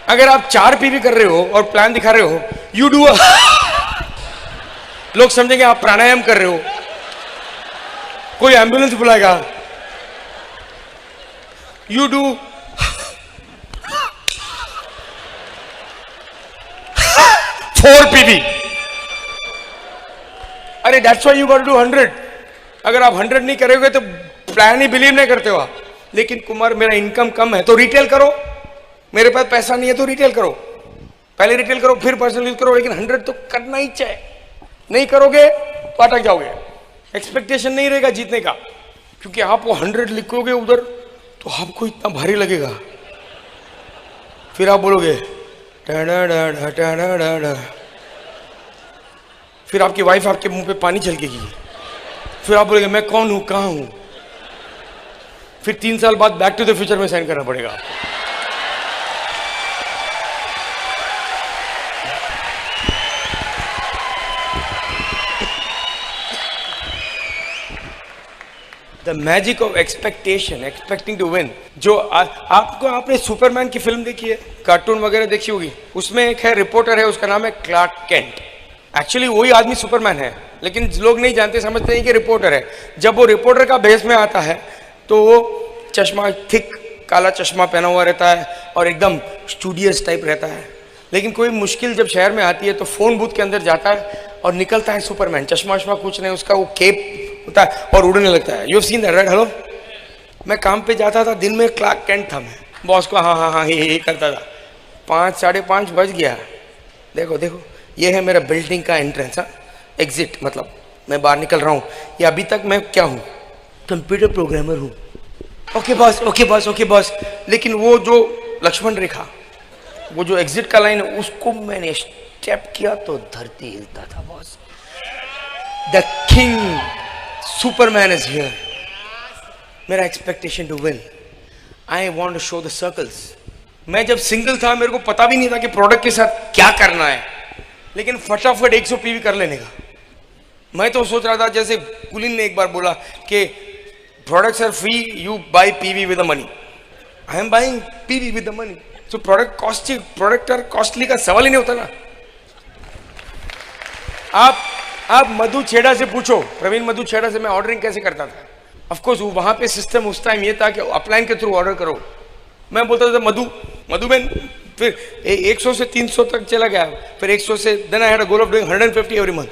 अगर आप 4 पीवी कर रहे हो और प्लान दिखा रहे हो, यू डू लोग समझेंगे आप प्राणायाम कर रहे हो, कोई एम्बुलेंस बुलाएगा। यू डू 4 पीवी, अरे that's why you got to do 100। अगर आप 100 नहीं करोगे तो प्लान ही बिलीव नहीं करते हो आप। लेकिन कुमार, मेरा इनकम कम है तो रिटेल करो, मेरे पास पैसा नहीं है तो रिटेल करो, पहले रिटेल करो फिर पर्सनल यूज करो, लेकिन 100 तो करना ही चाहिए। नहीं करोगे तो अटक जाओगे, एक्सपेक्टेशन नहीं रहेगा जीतने का, क्योंकि आप वो 100 लिखोगे उधर तो आपको इतना भारी लगेगा, फिर आप बोलोगे डा डा डा डा डा डा डा, फिर आपकी वाइफ आपके मुंह पे पानी छलकेगी, फिर आप बोलोगे मैं कौन हूं, कहां हूं, फिर 3 साल बाद बैक टू द फ्यूचर में साइन करना पड़ेगा। The magic of expectation, expecting to win. जो आपने सुपरमैन की फिल्म देखी है, कार्टून वगैरह देखी होगी, उसमें एक है रिपोर्टर है, उसका नाम है क्लार्क केंट। एक्चुअली वही आदमी सुपरमैन है, लेकिन लोग नहीं जानते, समझते हैं कि रिपोर्टर है। जब वो रिपोर्टर का भेष में आता है तो वो चश्मा, थिक काला चश्मा पहना हुआ रहता है और एकदम स्टूडियस टाइप रहता है। लेकिन कोई मुश्किल जब शहर में आती है तो फोन बूथ के अंदर जाता है और निकलता है सुपरमैन, चश्मा वश्मा कुछ नहीं, उसका वो केप होता है और उड़ने लगता है। You have seen that right? Hello, मैं काम पे जाता था, दिन में क्लार्क केंट था मैं, बॉस को हाँ हाँ हाँ ही करता था। 5 साढ़े 5 बज गया, देखो देखो ये है मेरा बिल्डिंग का एंट्रेंस, एग्जिट, मतलब मैं बाहर निकल रहा हूँ। ये अभी तक मैं क्या हूँ? कंप्यूटर प्रोग्रामर हूँ। Okay boss, okay boss, okay boss. लेकिन वो जो लक्ष्मण रेखा, वो जो एग्जिट का लाइन है, उसको मैंने स्टेप किया तो धरती हिलता था boss. The king superman is here. मेरा expectation to win, I want to show the circles. मैं जब सिंगल था मेरे को पता भी नहीं था कि प्रोडक्ट के साथ क्या करना है, लेकिन फटाफट 100 पीवी कर लेने का। मैं तो सोच रहा था, जैसे कुलीन ने एक बार बोला कि products are free, you buy PV with the money. I am buying PV with the money. So product are costly का सवाल ही नहीं होता ना। आप मधु छेड़ा से पूछो, प्रवीण मधु छेड़ा से मैं ऑर्डरिंग कैसे करता था। ऑफ कोर्स वहां पे सिस्टम उस टाइम ये था कि अपलाइन के थ्रू ऑर्डर करो। मैं बोलता था मधु बेन फिर 100 से 300 तक चला गया, फिर 100 से then I had a goal of doing 150 every month.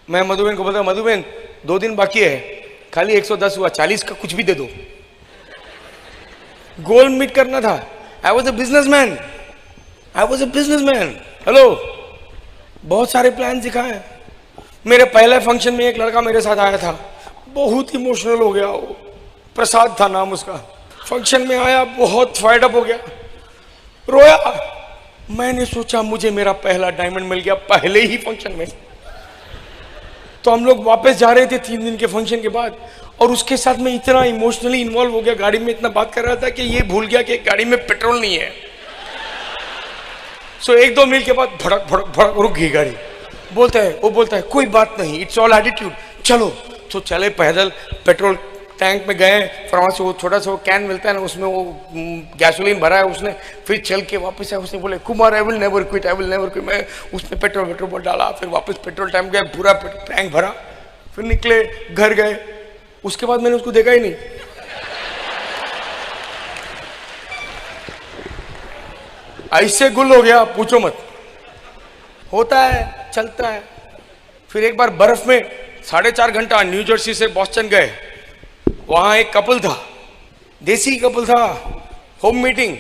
मैं मधुबेन को बोलता, मधुबेन 2 दिन बाकी है, खाली 110 हुआ, 40 का कुछ भी दे दो। गोल मीट करना था। I was a businessman, I was a businessman. Hello, बहुत सारे प्लान दिखाए। मेरे पहले फंक्शन में एक लड़का मेरे साथ आया था, बहुत इमोशनल हो गया वो, प्रसाद था नाम उसका। फंक्शन में आया, बहुत फाइड अप हो गया, रोया। मैंने सोचा मुझे मेरा पहला डायमंड मिल गया पहले ही फंक्शन में। तो हम लोग वापस जा रहे थे 3 दिन के फंक्शन के बाद, और उसके साथ मैं इतना इमोशनली इन्वॉल्व हो गया, गाड़ी में इतना बात कर रहा था कि ये भूल गया कि गाड़ी में पेट्रोल नहीं है। सो 1-2 मील के बाद भड़क भड़क भड़क रुक गई गाड़ी। वो बोलता है कोई बात नहीं, इट्स ऑल एटीट्यूड, चलो। तो चले पैदल, पेट्रोल टैंक में गए, फिर वहाँ से वो छोटा सा वो कैन मिलता है ना, उसमें वो गैसोलीन भरा है उसने, फिर चल के वापस आया। उसने बोले Kumar I will never quit, I will never quit. मैं उसने पेट्रोल डाला, फिर वापस पेट्रोल टैंक गया, पूरा टैंक भरा, फिर निकले, घर गए। उसके बाद मैंने उसको देखा ही नहीं। ऐसे गुल हो गया, पूछो मत। होता है, चलता है। फिर एक बार बर्फ में 4.5 घंटा न्यू जर्सी से बॉस्टन गए, वहां एक कपल था, देसी कपल था, होम मीटिंग।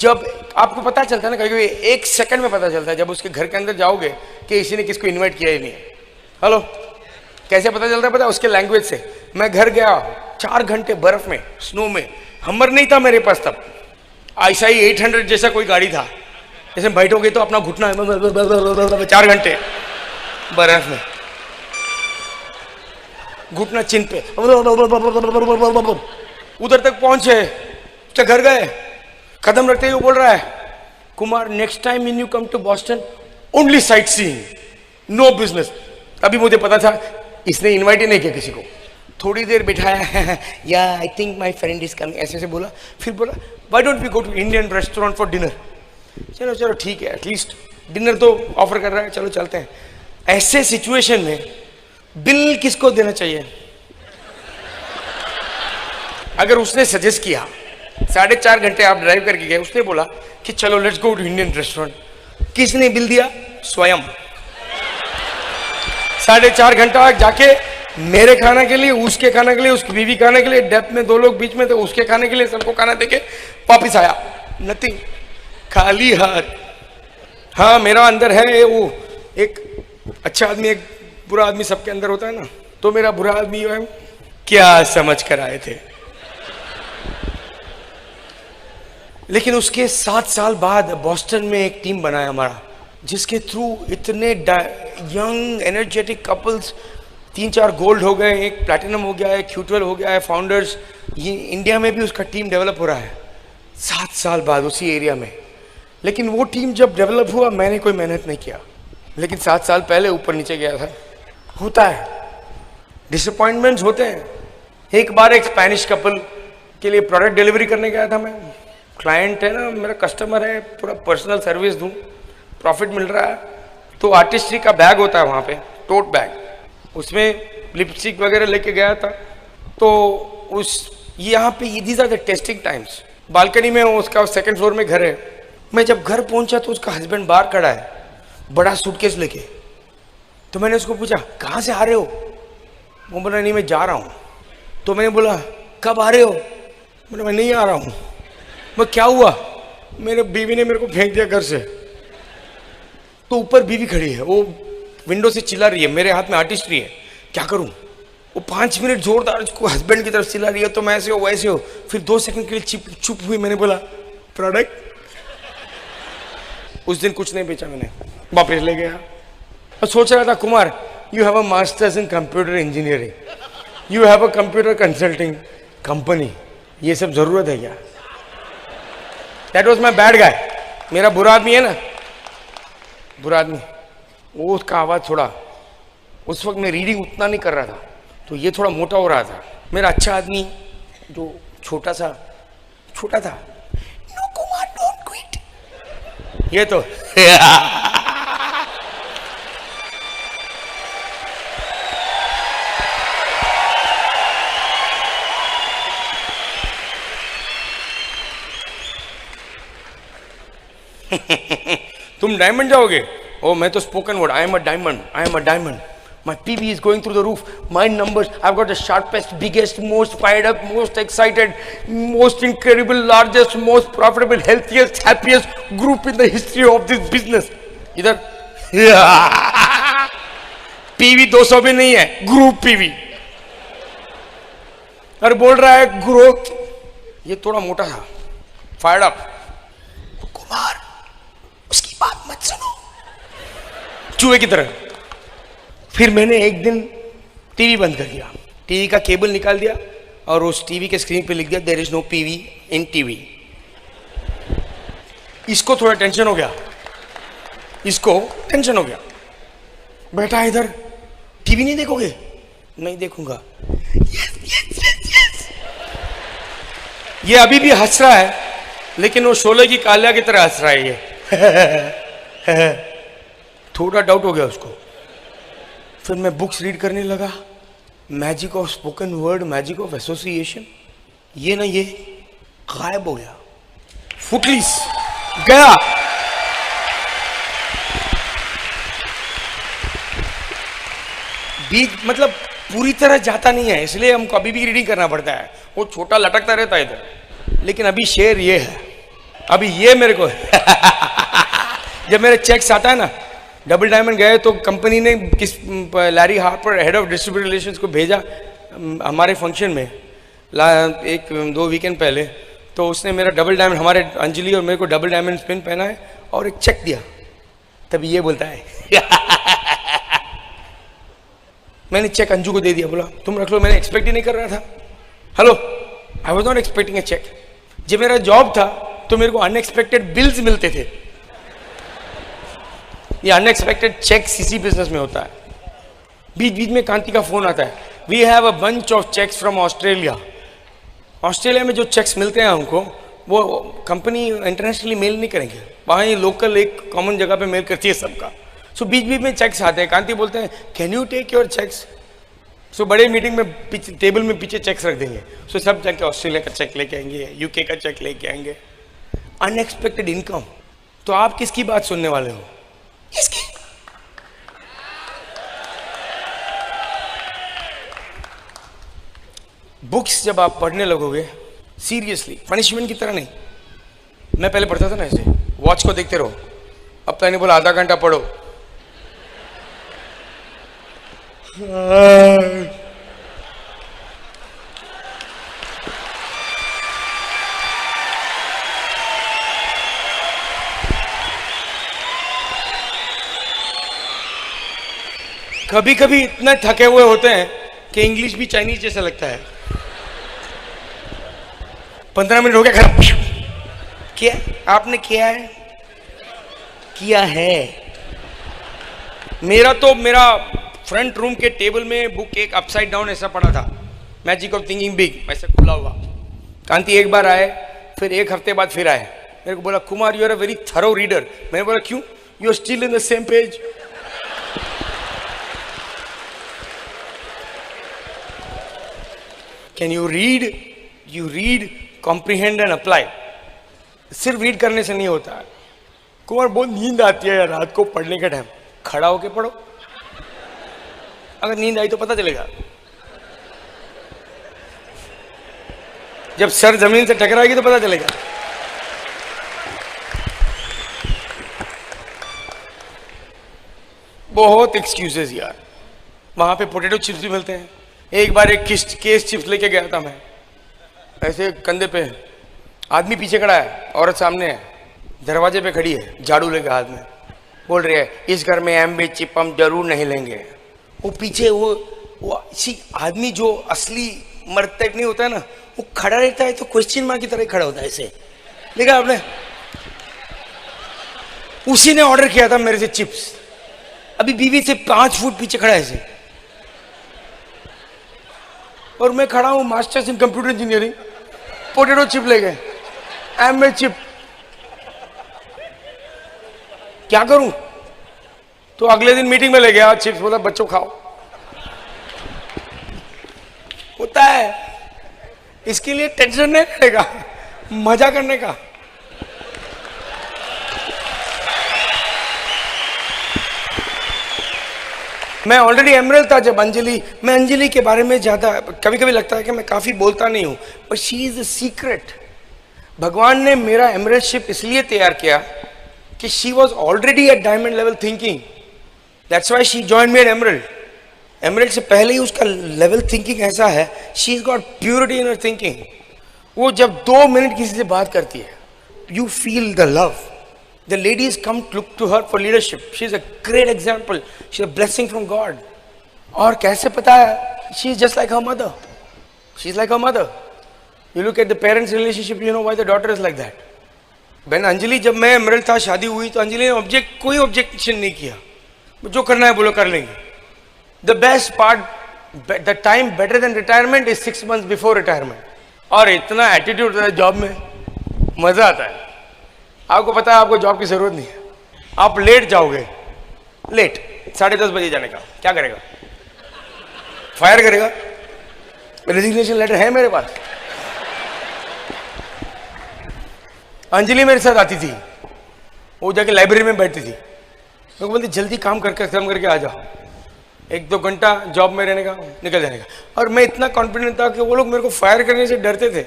जब आपको पता चलता है ना, कभी 1 सेकंड में पता चलता है जब उसके घर के अंदर जाओगे कि इसी ने किसको इनवाइट किया ही नहीं है। हेलो, कैसे पता चलता है? पता, उसके लैंग्वेज से। मैं घर गया, 4 घंटे बर्फ में, स्नो में, हमर नहीं था मेरे पास तब, ऐसा ही 800 जैसा कोई गाड़ी था, जैसे बैठोगे तो अपना घुटना 4 घंटे बर्फ में, घुटना चिन पे, उधर तक पहुंचे, तो घर गए। कदम रखते ही वो बोल रहा है, Kumar next time when you come to Boston only sightseeing, no business. अभी मुझे पता था इसने इनवाइट ही नहीं किया किसी को। थोड़ी देर बिठाया, या I think my friend is coming, ऐसे बोला। फिर बोला why don't we go to Indian restaurant for dinner. चलो चलो ठीक है, एटलीस्ट डिनर तो ऑफर कर रहा है, चलो चलते हैं। ऐसे सिचुएशन में बिल किसको देना चाहिए? अगर उसने सजेस्ट किया, 4.5 घंटे आप ड्राइव करके गए, उसने बोला कि चलो let's go to Indian restaurant, किसने बिल दिया? स्वयं। 4.5 घंटा जाके मेरे खाने के लिए, उसके खाने के लिए, उसकी बीवी खाने के लिए, डेप्थ में 2 लोग बीच में थे, उसके खाने के लिए, सबको खाना देके वापिस आया, नथिंग, खाली हाथ। हाँ, मेरा अंदर है वो एक अच्छा आदमी, एक बुरा आदमी सबके अंदर होता है ना, तो मेरा बुरा आदमी है, क्या समझ कर आए थे। लेकिन उसके 7 साल बाद बॉस्टन में एक टीम बनाया हमारा, जिसके थ्रू इतने यंग एनर्जेटिक कपल्स, 3-4 गोल्ड हो गए, एक प्लैटिनम हो गया है, Q12 हो गया है, फाउंडर्स। ये इंडिया में भी उसका टीम डेवलप हो रहा है 7 साल बाद उसी एरिया में। लेकिन वो टीम जब डेवलप हुआ, मैंने कोई मेहनत नहीं किया, लेकिन 7 साल पहले ऊपर नीचे गया था। होता है, डिसअपॉइंटमेंट्स होते हैं। एक बार एक स्पेनिश कपल के लिए प्रोडक्ट डिलीवरी करने गया था मैं। क्लाइंट है ना, मेरा कस्टमर है, पूरा पर्सनल सर्विस दूं, प्रॉफिट मिल रहा है। तो आर्टिस्ट्री का बैग होता है वहाँ पे, टोट बैग, उसमें लिपस्टिक वगैरह लेके गया था। तो उस यहाँ पे these are the testing times. Balcony में उसका 2nd फ्लोर में घर है। मैं जब घर पहुंचा तो उसका हस्बैंड बाहर खड़ा है, बड़ा सूटकेस लेके। तो मैंने उसको पूछा कहाँ से आ रहे हो? वो बोला नहीं मैं जा रहा हूँ। तो मैंने बोला कब आ रहे हो? बोला मैं नहीं आ रहा हूँ। मैं क्या हुआ? मेरे बीवी ने मेरे को फेंक दिया घर से। तो ऊपर बीवी खड़ी है, वो विंडो से चिल्ला रही है, मेरे हाथ में आर्टिस्ट्री है, क्या करूं? वो 5 मिनट जोरदार उसको हस्बैंड की तरफ चिल्ला रही है, तो मैं ऐसे हो वैसे हो। फिर 2 सेकंड के लिए चुप हुई। मैंने बोला प्रोडक्ट। उस दिन कुछ नहीं बेचा मैंने, वापस ले गया। और सोच रहा था Kumar, you have a masters in computer engineering, you have a computer consulting company, ये सब जरूरत है क्या? That was my bad guy. मेरा बुरा आदमी है ना, बुरा आदमी, वो उसका आवाज थोड़ा, उस वक्त मैं रीडिंग उतना नहीं कर रहा था, तो ये थोड़ा मोटा हो रहा था। मेरा अच्छा आदमी जो छोटा था, नो कुमार डोंट क्विट, ये तो तुम डायमंड जाओगे? ओ मैं तो spoken word, I am a diamond, I am a diamond. My PV is going through the roof. My numbers, I've got the sharpest, biggest, most fired up, most excited, most incredible, largest, most profitable, healthiest, happiest group in the history of this business. इधर PV 200 भी नहीं है, group PV. और बोल रहा है growth. ये थोड़ा मोटा था, फायर्ड अप. कुमार उसकी बात मत सुनो, चूहे की तरह. फिर मैंने एक दिन टीवी बंद कर दिया, टीवी का केबल निकाल दिया और उस टीवी के स्क्रीन पे लिख दिया there is no PV in TV. इसको थोड़ा टेंशन हो गया, इसको टेंशन हो गया. बेटा इधर टीवी नहीं देखोगे? नहीं देखूंगा. yes, yes, yes, yes. ये अभी भी हंस रहा है, लेकिन वो शोले की कालिया की तरह हंस रहा है ये. थोड़ा डाउट हो गया उसको. फिर मैं बुक्स रीड करने लगा, magic of spoken word, magic of association. ये ना ये गायब हो गया, फुटलिस गया. बीच मतलब पूरी तरह जाता नहीं है, इसलिए हमको अभी भी रीडिंग करना पड़ता है. वो छोटा लटकता रहता है इधर. लेकिन अभी शेर ये है, अभी ये मेरे को जब मेरे चेक्स आता है ना, डबल डायमंड गए तो कंपनी ने किस Larry Harper head of distributor relations को भेजा हमारे फंक्शन में 1-2 वीकेंड पहले. तो उसने मेरा डबल डायमंड, हमारे अंजलि और मेरे को डबल डायमंड पिन पहना है और एक चेक दिया. तभी ये बोलता है मैंने चेक अंजू को दे दिया, बोला तुम रख लो, मैंने एक्सपेक्ट ही नहीं कर रहा था. Hello, I was not expecting a cheque. जब मेरा जॉब था तो मेरे को अनएक्सपेक्टेड बिल्स मिलते थे. ये अनएक्सपेक्टेड चेक्स इसी बिजनेस में होता है. बीच बीच में कांति का फोन आता है, we have a bunch of cheques from Australia. Australia में जो चेक्स मिलते हैं हमको, वो कंपनी इंटरनेशनली मेल नहीं करेंगे, वहाँ ये लोकल एक कॉमन जगह पे मेल करती है सबका. सो बीच बीच में चेक्स आते हैं. कांति बोलते हैं can you take your cheques. So बड़े मीटिंग में टेबल में पीछे चेक्स रख देंगे. सो सब जाके ऑस्ट्रेलिया का चेक लेके आएंगे, यूके का चेक लेके आएंगे. Unexpected income. तो आप किसकी बात सुनने वाले हो? इसकी. बुक्स जब आप पढ़ने लगोगे सीरियसली, पनिशमेंट की तरह नहीं. मैं पहले पढ़ता था ना ऐसे, वॉच को देखते रहो. अब तो नहीं बोला आधा घंटा पढ़ो. कभी कभी इतने थके हुए होते हैं कि इंग्लिश भी चाइनीज जैसा लगता है. 15 मिनट हो गया खराब. क्या आपने किया है? किया है. मेरा फ्रंट रूम के टेबल में बुक एक अपसाइड डाउन ऐसा पड़ा था, मैजिक ऑफ थिंकिंग बिग, ऐसा खुला हुआ. कांति एक बार आए, फिर एक हफ्ते बाद फिर आए. मेरे को बोला Kumar you are a very thorough reader. मैंने बोला क्यों? You are still in the same page. Can you read? You read, comprehend and apply. सिर्फ रीड करने से नहीं होता है. कुमार बहुत नींद आती है रात को पढ़ने के टाइम. खड़ा होके पढ़ो, अगर नींद आई तो पता चलेगा. जब सर जमीन से टकराएगी तो पता चलेगा. बहुत एक्सक्यूजेस यार. वहां पे पोटैटो चिप्स भी मिलते हैं. एक बार एक केस चिप्स लेके गया था मैं, ऐसे कंधे पे, आदमी पीछे खड़ा है, औरत सामने है, दरवाजे पे खड़ी है, झाड़ू लेके हाथ में, बोल रही है इस घर में एमबी चिप हम जरूर नहीं लेंगे. वो पीछे वो इसी आदमी जो असली मर्द टाइप नहीं होता है ना, वो खड़ा रहता है तो क्वेश्चन मार्क की तरह खड़ा होता है ऐसे. देखा आपने? उसी ने ऑर्डर किया था मेरे से चिप्स. अभी बीवी से 5 फुट पीछे खड़ा है ऐसे, और मैं खड़ा हूं masters in computer engineering, potato chip ले गए, एमबी चिप. क्या करूं? तो अगले दिन मीटिंग में ले गया चिप्स, बोला बच्चों खाओ. होता है, इसके लिए टेंशन नहीं लेने का, मजा करने का. मैं ऑलरेडी एमरल्ड था जब अंजलि, मैं अंजलि के बारे में ज़्यादा कभी कभी लगता है कि मैं काफ़ी बोलता नहीं हूँ, but she is a secret. भगवान ने मेरा एमरल्डशिप इसलिए तैयार किया कि she was already at diamond level thinking, that's why she join me at emerald. Emerald से पहले ही उसका लेवल थिंकिंग ऐसा है, she is got purity in her thinking. वो जब 2 मिनट किसी से बात करती है, you feel the love. The ladies come look to her for leadership. She is a great example, she is a blessing from God. और कैसे पता है? She is just like her mother, she is like her mother. You look at the parents relationship, you know why the daughter is like that. बहन अंजलि, जब मैं emerald था, शादी हुई तो अंजलि ने कोई ऑब्जेक्शन नहीं किया, जो करना है बोलो कर लेंगे। The best part, the time better than retirement is 6 months before retirement. और इतना एटीट्यूड होता है जॉब में, मजा आता है। आपको पता है आपको जॉब की जरूरत नहीं है, आप लेट जाओगे, लेट 10:30 बजे जाने का, क्या करेगा? फायर करेगा? रेजिग्नेशन लेटर है मेरे पास। अंजलि मेरे साथ आती थी, वो जाके लाइब्रेरी में बैठती थी, मैं बोलती जल्दी काम करके खत्म करके आ जाओ, 1-2 घंटा जॉब में रहने का, निकल जाने का। और मैं इतना कॉन्फिडेंट था कि वो लोग मेरे को फायर करने से डरते थे।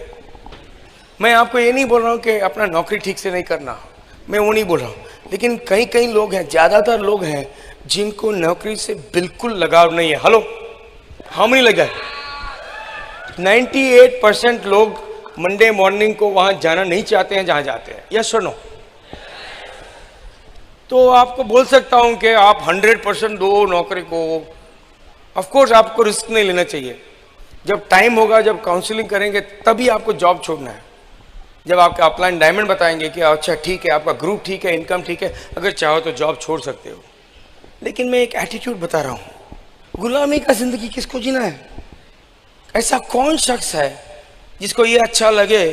मैं आपको ये नहीं बोल रहा हूँ कि अपना नौकरी ठीक से नहीं करना, मैं वो नहीं बोल रहा हूँ, लेकिन कई लोग हैं, ज़्यादातर लोग हैं जिनको नौकरी से बिल्कुल लगाव नहीं है। हेलो, हाउ मेनी लगा? 98% लोग मंडे मॉर्निंग को वहाँ जाना नहीं चाहते हैं जहाँ जाते हैं। यस और नो? तो आपको बोल सकता हूं कि आप 100% दो नौकरी को। ऑफ कोर्स आपको रिस्क नहीं लेना चाहिए। जब टाइम होगा, जब काउंसलिंग करेंगे, तभी आपको जॉब छोड़ना है। जब आपके अपलाइन डायमंड बताएंगे कि अच्छा ठीक है, आपका ग्रुप ठीक है, इनकम ठीक है, अगर चाहो तो जॉब छोड़ सकते हो। लेकिन मैं एक एटीट्यूड बता रहा हूँ, गुलामी का जिंदगी किसको जीना है? ऐसा कौन शख्स है जिसको ये अच्छा लगे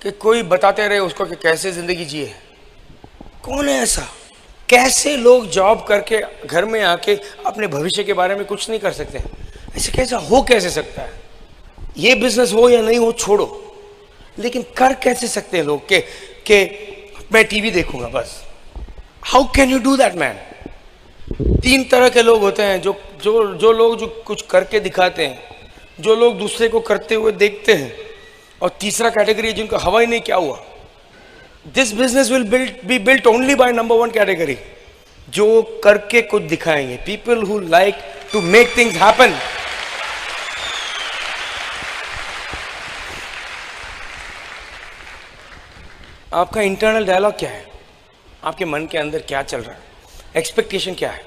कि कोई बताते रहे उसको कि कैसे जिंदगी जिए? कौन है ऐसा? कैसे लोग जॉब करके घर में आके अपने भविष्य के बारे में कुछ नहीं कर सकते? ऐसे कैसा हो कैसे सकता है? ये बिजनेस हो या नहीं हो छोड़ो, लेकिन कर कैसे सकते हैं लोग के मैं टीवी देखूंगा बस? How can you do that man? 3 तरह के लोग होते हैं, जो लोग जो कुछ करके दिखाते हैं, जो लोग दूसरे को करते हुए देखते हैं, और तीसरा कैटेगरी है जिनको हवा ही नहीं क्या हुआ। This business will be built only by number 1 category, जो करके कुछ दिखाएंगे। People who like to make things happen. आपका इंटरनल डायलॉग क्या है? आपके मन के अंदर क्या चल रहा है? एक्सपेक्टेशन क्या है?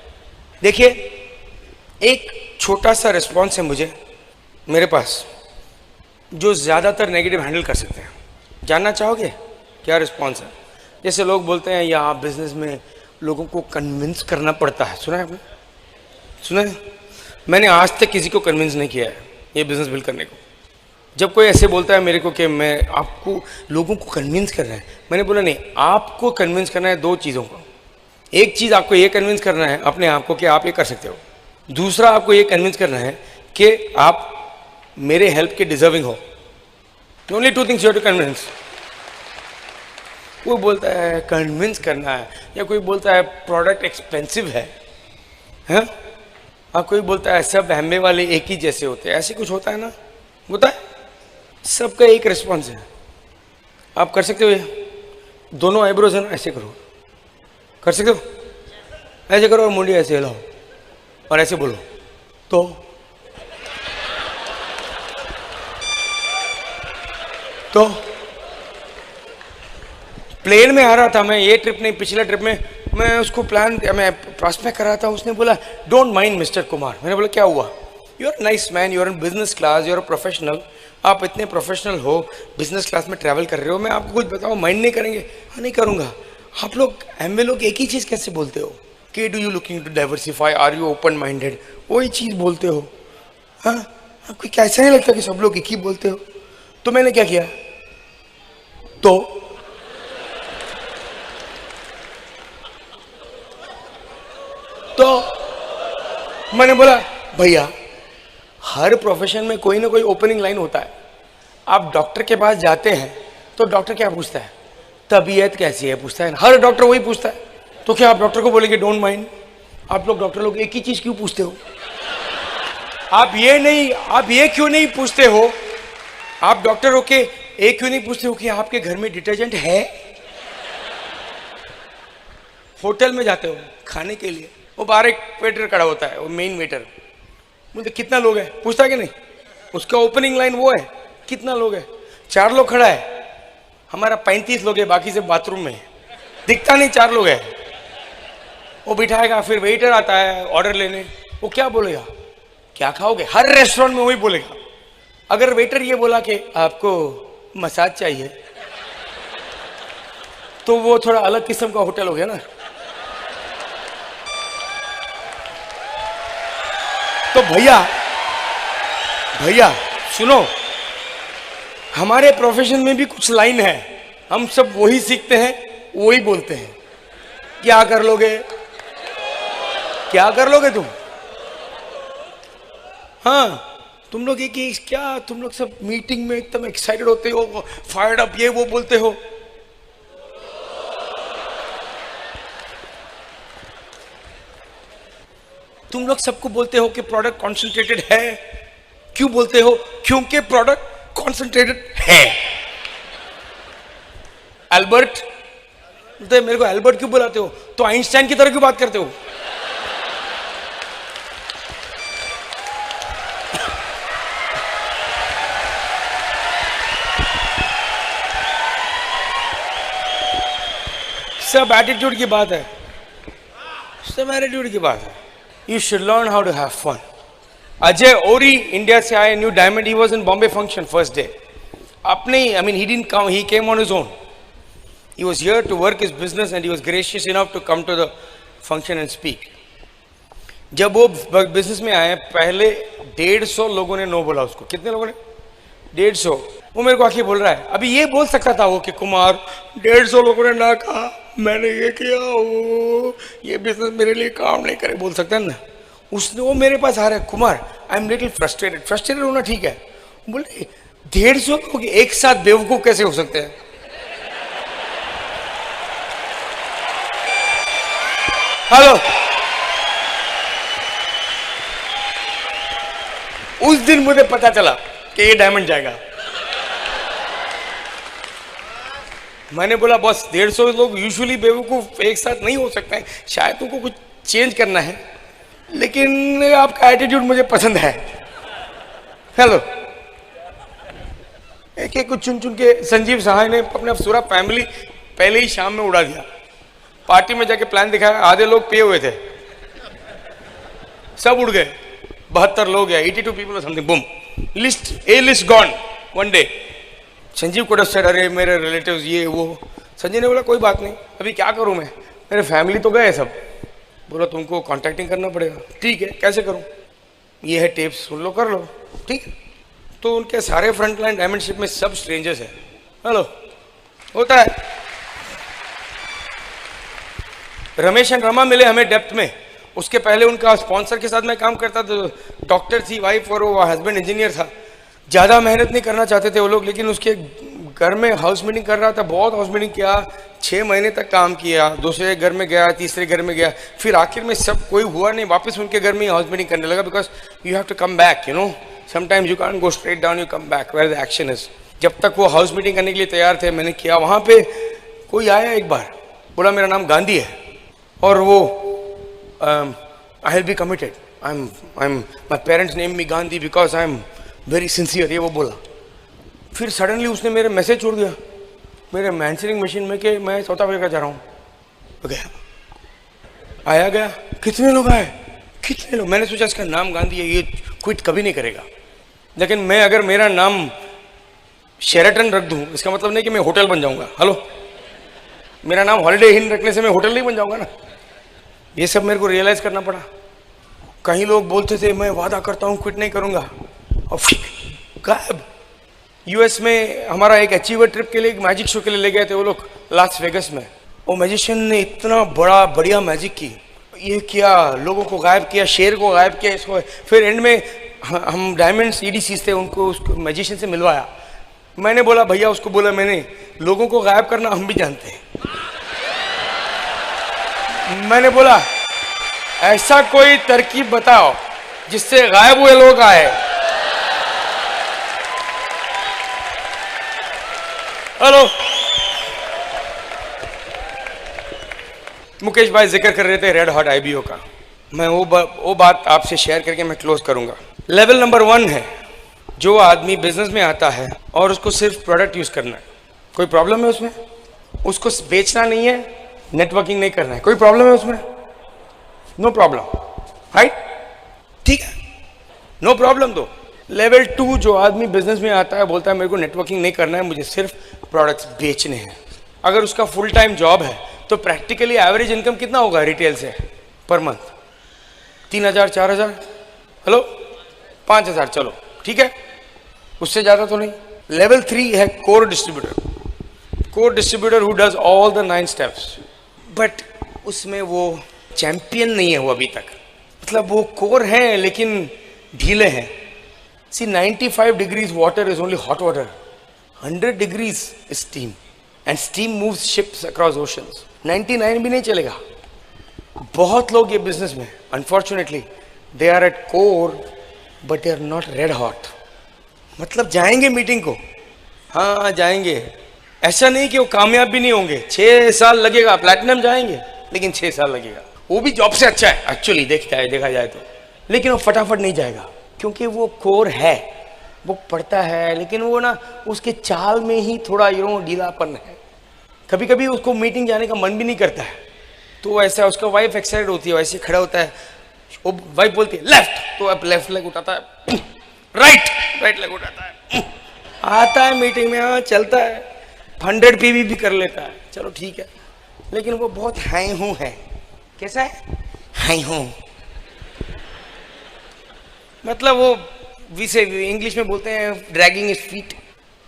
देखिए, एक छोटा सा रिस्पॉन्स है मुझे मेरे पास, जो ज़्यादातर नेगेटिव हैंडल कर सकते हैं। जानना चाहोगे क्या रिस्पॉन्स है? जैसे लोग बोलते हैं या बिजनेस में लोगों को कन्विंस करना पड़ता है। सुना है आपने? सुना है? मैंने आज तक किसी को कन्विंस नहीं किया है ये बिजनेस बिल्ड करने को। जब कोई ऐसे बोलता है मेरे को कि मैं आपको लोगों को कन्विंस करना है, मैंने बोला नहीं, आपको कन्विंस करना है 2 चीज़ों को। एक चीज़ आपको ये कन्विंस करना है अपने आप को कि आप ये कर सकते हो। दूसरा आपको ये कन्विंस करना है कि आप मेरे हेल्प के डिजर्विंग हो। Only 2 things you have to convince. कोई बोलता है कन्विंस करना है, या कोई बोलता है प्रोडक्ट एक्सपेंसिव है, हैं? और कोई बोलता है सब एमवे वाले एक ही जैसे होते हैं। ऐसे कुछ होता है ना, होता है। सबका एक रिस्पॉन्स है। आप कर सकते हो ये? दोनों आईब्रोज है ना, ऐसे करो, कर सकते हो? ऐसे करो और मुंडी ऐसे हिलाओ और ऐसे बोलो तो प्लेन में आ रहा था मैं, ये ट्रिप नहीं, पिछले ट्रिप में मैं उसको मैं प्रॉस्पेक्ट कर रहा था। उसने बोला डोंट माइंड मिस्टर कुमार। मैंने बोला क्या हुआ? You are nice man, you are in business class, you are professional, आप इतने प्रोफेशनल हो, बिजनेस क्लास में ट्रैवल कर रहे हो, मैं आपको कुछ बताऊँ, माइंड नहीं करेंगे? हाँ नहीं करूँगा। आप लोग एमवे लोग एक ही चीज़ कैसे बोलते हो कि do you looking to diversify, are you open minded, वही चीज़ बोलते हो? हाँ, आपको क्या ऐसा नहीं लगता कि सब लोग एक ही बोलते हो? तो मैंने क्या किया, तो मैंने बोला भैया हर प्रोफेशन में कोई ना कोई ओपनिंग लाइन होता है। आप डॉक्टर के पास जाते हैं तो डॉक्टर क्या पूछता है? तबीयत कैसी है पूछता है, हर डॉक्टर वही पूछता है। तो क्या आप डॉक्टर को बोलेंगे डोंट माइंड? आप लोग डॉक्टर लोग एक ही चीज क्यों पूछते हो? आप ये क्यों नहीं पूछते हो, आप डॉक्टर होके एक क्यों नहीं पूछते हो कि आपके घर में डिटर्जेंट है? होटल में जाते हो खाने के लिए, वो बाहर एक वेटर खड़ा होता है, वो मेन वेटर, बोलते कितना लोग है, पूछता कि नहीं? उसका ओपनिंग लाइन वो है, कितना लोग है? 4 लोग खड़ा है, हमारा 35 लोग है, बाकी से बाथरूम में, दिखता नहीं 4 लोग है। वो बिठाएगा, फिर वेटर आता है ऑर्डर लेने, वो क्या बोलेगा, क्या खाओगे? हर रेस्टोरेंट में वही बोलेगा। अगर वेटर ये बोला कि आपको मसाज चाहिए, तो वो थोड़ा अलग किस्म का होटल हो गया ना। तो भैया सुनो, हमारे प्रोफेशन में भी कुछ लाइन है, हम सब वही सीखते हैं, वही बोलते हैं। क्या कर लोगे, क्या कर लोगे तुम? हाँ, तुम लोग एक क्या, तुम लोग सब मीटिंग में एकदम एक्साइटेड होते हो, फायर्ड अप, ये वो बोलते हो। तुम लोग सबको बोलते हो कि प्रोडक्ट कॉन्सेंट्रेटेड है। क्यों बोलते हो? क्योंकि प्रोडक्ट कॉन्सेंट्रेटेड है। एल्बर्ट, तो मेरे को एल्बर्ट क्यों बुलाते हो? तो आइंस्टाइन की तरह क्यों बात करते हो? सब एटीट्यूड की बात है, सब एटीट्यूड की बात है। You should learn how to have fun. Ajay Ori, India से आए, new diamond, he was in Bombay function first day. अपने, I mean, he didn't come, he came on his own. He was here to work his business and he was gracious enough to come to the function and speak. जब वो business में आए, पहले 150 लोगों ने no बोला उसको। कितने लोगों ने? 150। वो मेरे को आके बोल रहा है, अभी ये बोल सकता था वो कि कुमार 150 लोगों ने ना कहा, मैंने ये किया, वो ये बिजनेस मेरे लिए काम नहीं करे, बोल सकता है ना। उसने, वो मेरे पास आ रहा है, Kumar I am little frustrated. Frustrated होना ठीक है। बोले 150 लोग एक साथ बेवकूफ कैसे हो सकते हैं? हेलो, उस दिन मुझे पता चला कि ये डायमंड जाएगा। मैंने बोला बॉस 150 लोग यूजुअली बेवकूफ एक साथ नहीं हो सकते हैं, शायद तुमको कुछ चेंज करना है, लेकिन आपका एटीट्यूड मुझे पसंद है। हेलो, एक एक कुछ चुन चुन के संजीव सहाय ने अपना पूरा फैमिली पहले ही शाम में उड़ा दिया। पार्टी में जाके प्लान दिखाया, आधे लोग पे हुए थे, सब उड़ गए। 72 लोग या 82 people something, boom, list, A list gone one day. Sanjeev को सेड, अरे मेरे रिलेटिव्स ये वो। संजीव ने बोला कोई बात नहीं, अभी क्या करूं मैं, मेरे फैमिली तो गए सब। बोला तुमको कॉन्टैक्टिंग करना पड़ेगा। ठीक है, कैसे करूं? ये है टेप्स, सुन लो, कर लो। ठीक है, तो उनके सारे फ्रंट लाइन डायमंडशिप में सब स्ट्रेंजर्स है। हेलो, होता है। रमेश एंड रमा मिले हमें डेप्थ में। उसके पहले उनका स्पॉन्सर के साथ मैं काम करता था, डॉक्टर थी वाइफ और वो हस्बैंड इंजीनियर था। ज़्यादा मेहनत नहीं करना चाहते थे वो लोग, लेकिन उसके घर में हाउस मीटिंग कर रहा था, बहुत हाउस मीटिंग किया, 6 महीने तक काम किया। दूसरे घर में गया, तीसरे घर में गया, फिर आखिर में सब कोई हुआ नहीं, वापस उनके घर में ही हाउस मीटिंग करने लगा। Because you have to come back, you know, sometimes you can't go straight down, you come back where the action is. जब तक वो हाउस मीटिंग करने के लिए तैयार थे, मैंने किया। वहाँ पे कोई आया एक बार, बोला मेरा नाम गांधी है और वो I will be committed, I am my parents name me Gandhi because I am very sincere, ये वो बोला। फिर सडनली उसने मेरे मैसेज छोड़ दिया मेरे मैंसरिंग मशीन में कि मैं साउथ अफ्रीका जा रहा हूँ। तो गया, आया गया, कितने लोग आए, कितने लोग। मैंने सोचा इसका नाम गांधी है, ये क्विट कभी नहीं करेगा। लेकिन मैं अगर मेरा नाम शेराटन रख दूँ, इसका मतलब नहीं कि मैं होटल बन जाऊँगा। हेलो, मेरा नाम हॉलीडे इन रखने से मैं होटल नहीं बन जाऊँगा ना। ये सब मेरे को रियलाइज़ करना पड़ा। कहीं लोग बोलते थे मैं वादा करता हूँ क्विट नहीं करूँगा, और गायब। यूएस में हमारा एक अचीवर ट्रिप के लिए, एक मैजिक शो के लिए ले गए थे वो लोग लास वेगस में। वो मैजिशियन ने इतना बढ़िया मैजिक की, ये किया, लोगों को गायब किया, शेर को गायब किया, इसको। फिर एंड में हम डायमंड EDCs थे, उनको उसको मैजिशियन से मिलवाया। मैंने बोला भैया, उसको बोला मैंने, लोगों को गायब करना हम भी जानते हैं। मैंने बोला ऐसा कोई तरकीब बताओ जिससे गायब हुए लोग आए। हेलो, मुकेश भाई जिक्र कर रहे थे रेड हॉट आईबीओ का, मैं वो बात आपसे शेयर करके मैं क्लोज करूंगा। लेवल नंबर 1 है, जो आदमी बिजनेस में आता है और उसको सिर्फ प्रोडक्ट यूज करना है, कोई प्रॉब्लम है उसमें? उसको बेचना नहीं है, नेटवर्किंग नहीं करना है, कोई प्रॉब्लम है उसमें? No problem, right? ठीक है, नो प्रॉब्लम। दो लेवल 2, जो आदमी बिजनेस में आता है बोलता है मेरे को नेटवर्किंग नहीं करना है, मुझे सिर्फ प्रोडक्ट्स बेचने हैं। अगर उसका फुल टाइम जॉब है तो प्रैक्टिकली एवरेज इनकम कितना होगा रिटेल से पर मंथ? 3,000, 4,000, हेलो 5,000, चलो ठीक है, उससे ज्यादा तो नहीं। लेवल 3 है core distributor. Core distributor who does all the 9 steps, but उसमें वो चैंपियन नहीं है वो अभी तक, मतलब वो कोर हैं लेकिन ढीले हैं। See 95 degrees water is only hot water, 100 degrees is steam, and steam moves ships across oceans. 99 भी नहीं चलेगा। बहुत लोग ये बिजनेस में unfortunately they are at core but they are not red hot. मतलब जाएंगे मीटिंग को, हाँ जाएंगे, ऐसा नहीं कि वो कामयाब भी नहीं होंगे, 6 साल लगेगा, प्लैटिनम जाएंगे लेकिन 6 साल लगेगा। वो भी जॉब से अच्छा है एक्चुअली देखा जाए तो, लेकिन वो फटाफट नहीं जाएगा क्योंकि वो कोर है, वो पढ़ता है, लेकिन वो ना उसके चाल में ही थोड़ा ढीलापन है। कभी कभी उसको मीटिंग जाने का मन भी नहीं करता है, तो ऐसा उसका वाइफ एक्साइटेड होती है, वैसे खड़ा होता है, वो वाइफ बोलती है लेफ्ट, तो अब लेफ्ट लेग उठाता है, राइट लेग उठाता है, आता है मीटिंग में, हाँ चलता है, 100 पीवी भी कर लेता है, चलो ठीक है, लेकिन वो बहुत हाई हूँ है। कैसा है? हाई हूँ, मतलब वो विसे इंग्लिश में बोलते हैं ड्रैगिंग हिज फीट।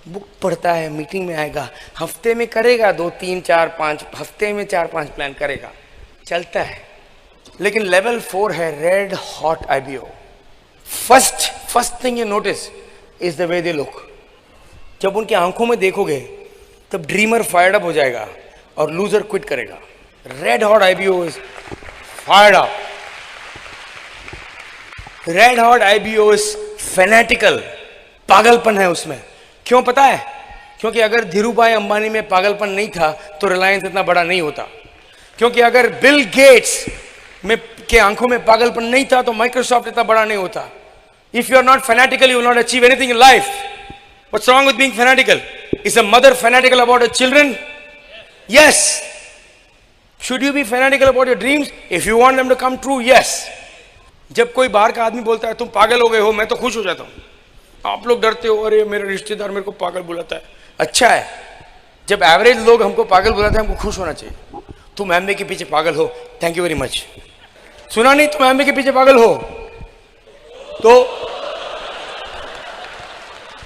बुक पढ़ता है, मीटिंग में आएगा, हफ्ते में करेगा 2, 3, 4, 5, हफ्ते में 4-5 प्लान करेगा, चलता है। लेकिन लेवल 4 है red hot IBO. First thing you notice is the way they look. जब उनकी आंखों में देखोगे तब ड्रीमर फायर्ड अप हो जाएगा और लूजर क्विट करेगा। Red hot IBO is fired up. Red hot IBO is fanatical, पागलपन है उसमें। क्यों पता है? क्योंकि अगर धीरूभाई अंबानी में पागलपन नहीं था तो रिलायंस इतना बड़ा नहीं होता। क्योंकि अगर बिल गेट्स में के आंखों में पागलपन नहीं था तो माइक्रोसॉफ्ट इतना बड़ा नहीं होता। If you are not fanatical you will not achieve anything in life. What's wrong with being fanatical? Is a mother fanatical about her children? Yes. Should you be fanatical about your dreams if you want them to come true? Yes. जब कोई बाहर का आदमी बोलता है तुम पागल हो गए हो, मैं तो खुश हो जाता हूं। आप लोग डरते हो, अरे मेरे रिश्तेदार मेरे को पागल बुलाता है। अच्छा है, जब एवरेज लोग हमको पागल बुलाते हैं हमको खुश होना चाहिए। तुम एमबी के पीछे पागल हो, थैंक यू वेरी मच। सुना नहीं? तुम एमबी के पीछे पागल हो तो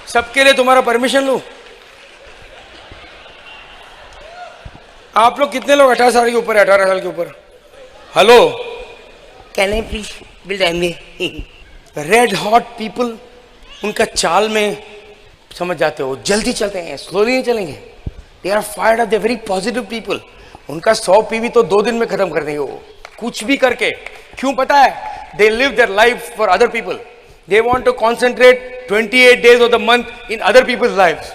सबके लिए तुम्हारा परमिशन लूं? आप लोग कितने लोग 18 साल के ऊपर है? 18 साल के ऊपर? Hello, can I please build MB? Red hot people, उनका चाल में समझ जाते हो, जल्दी चलते हैं, स्लोली नहीं चलेंगे। They are fired up, they very positive people. उनका 100 पीवी तो 2 दिन में खत्म कर देंगे वो, कुछ भी करके। क्यों पता है? They live their life for other people. They want to concentrate 28 days of the month in other people's lives.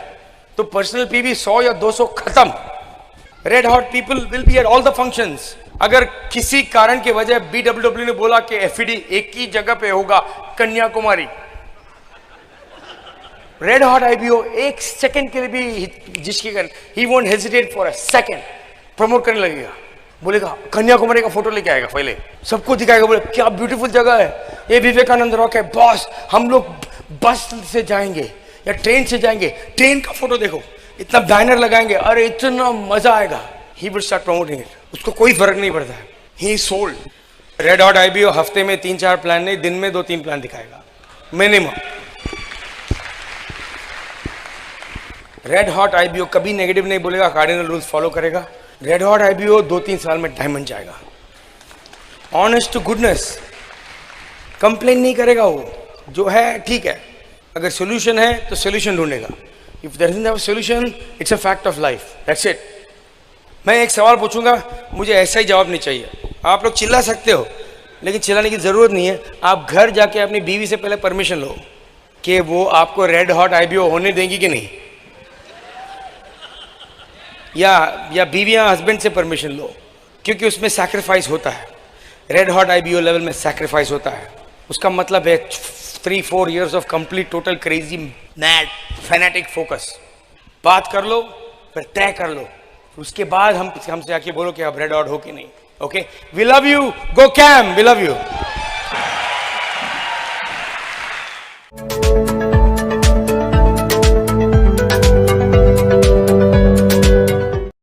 तो पर्सनल पीवी 100 या 200 खत्म। Red hot people will be at all the functions. अगर किसी कारण की वजह बीडब्ल्यूडब्ल्यू ने बोला कि एफईडी एक ही जगह पे होगा, कन्याकुमारी, रेड हॉट आईबीओ एक सेकंड के लिए भी जिसकी कर, he won't hesitate for a second, promote करने लगेगा। बोलेगा कन्याकुमारी का फोटो लेके आएगा, पहले सबको दिखाएगा, बोले क्या ब्यूटीफुल जगह है, ये विवेकानंद रॉक है बॉस, हम लोग बस से जाएंगे या ट्रेन से जाएंगे, ट्रेन का फोटो देखो, इतना बैनर लगाएंगे, अरे इतना मजा आएगा। He will start promoting it, उसको कोई फर्क नहीं पड़ता है, ही सोल्ड। रेड हॉट आईबीओ हफ्ते में 3-4 प्लान नहीं, दिन में 2-3 प्लान दिखाएगा मिनिमम। रेड हॉट आईबीओ कभी नेगेटिव नहीं बोलेगा, कार्डिनल रूल्स फॉलो करेगा। रेड हॉट आईबीओ 2-3 साल में डायमंड जाएगा। ऑनेस्ट टू गुडनेस, कंप्लेन नहीं करेगा वो, जो है ठीक है, अगर सोल्यूशन है तो सोल्यूशन ढूंढेगा। If there isn't a solution it's a fact of life, that's it. मैं एक सवाल पूछूंगा, मुझे ऐसा ही जवाब नहीं चाहिए। आप लोग चिल्ला सकते हो लेकिन चिल्लाने की ज़रूरत नहीं है। आप घर जाके अपनी बीवी से पहले परमिशन लो कि वो आपको रेड हॉट आईबीओ होने देंगी कि नहीं, या बीवियां हस्बैंड से परमिशन लो, क्योंकि उसमें सैक्रिफाइस होता है। रेड हॉट आईबीओ लेवल में सैक्रिफाइस होता है। उसका मतलब है 3-4 years of complete total crazy mad fanatic focus. बात कर लो, फिर तय कर लो, उसके बाद हमसे आके बोलो कि आप रेड हॉट हो कि नहीं। Okay, we love you, go cam, we love you.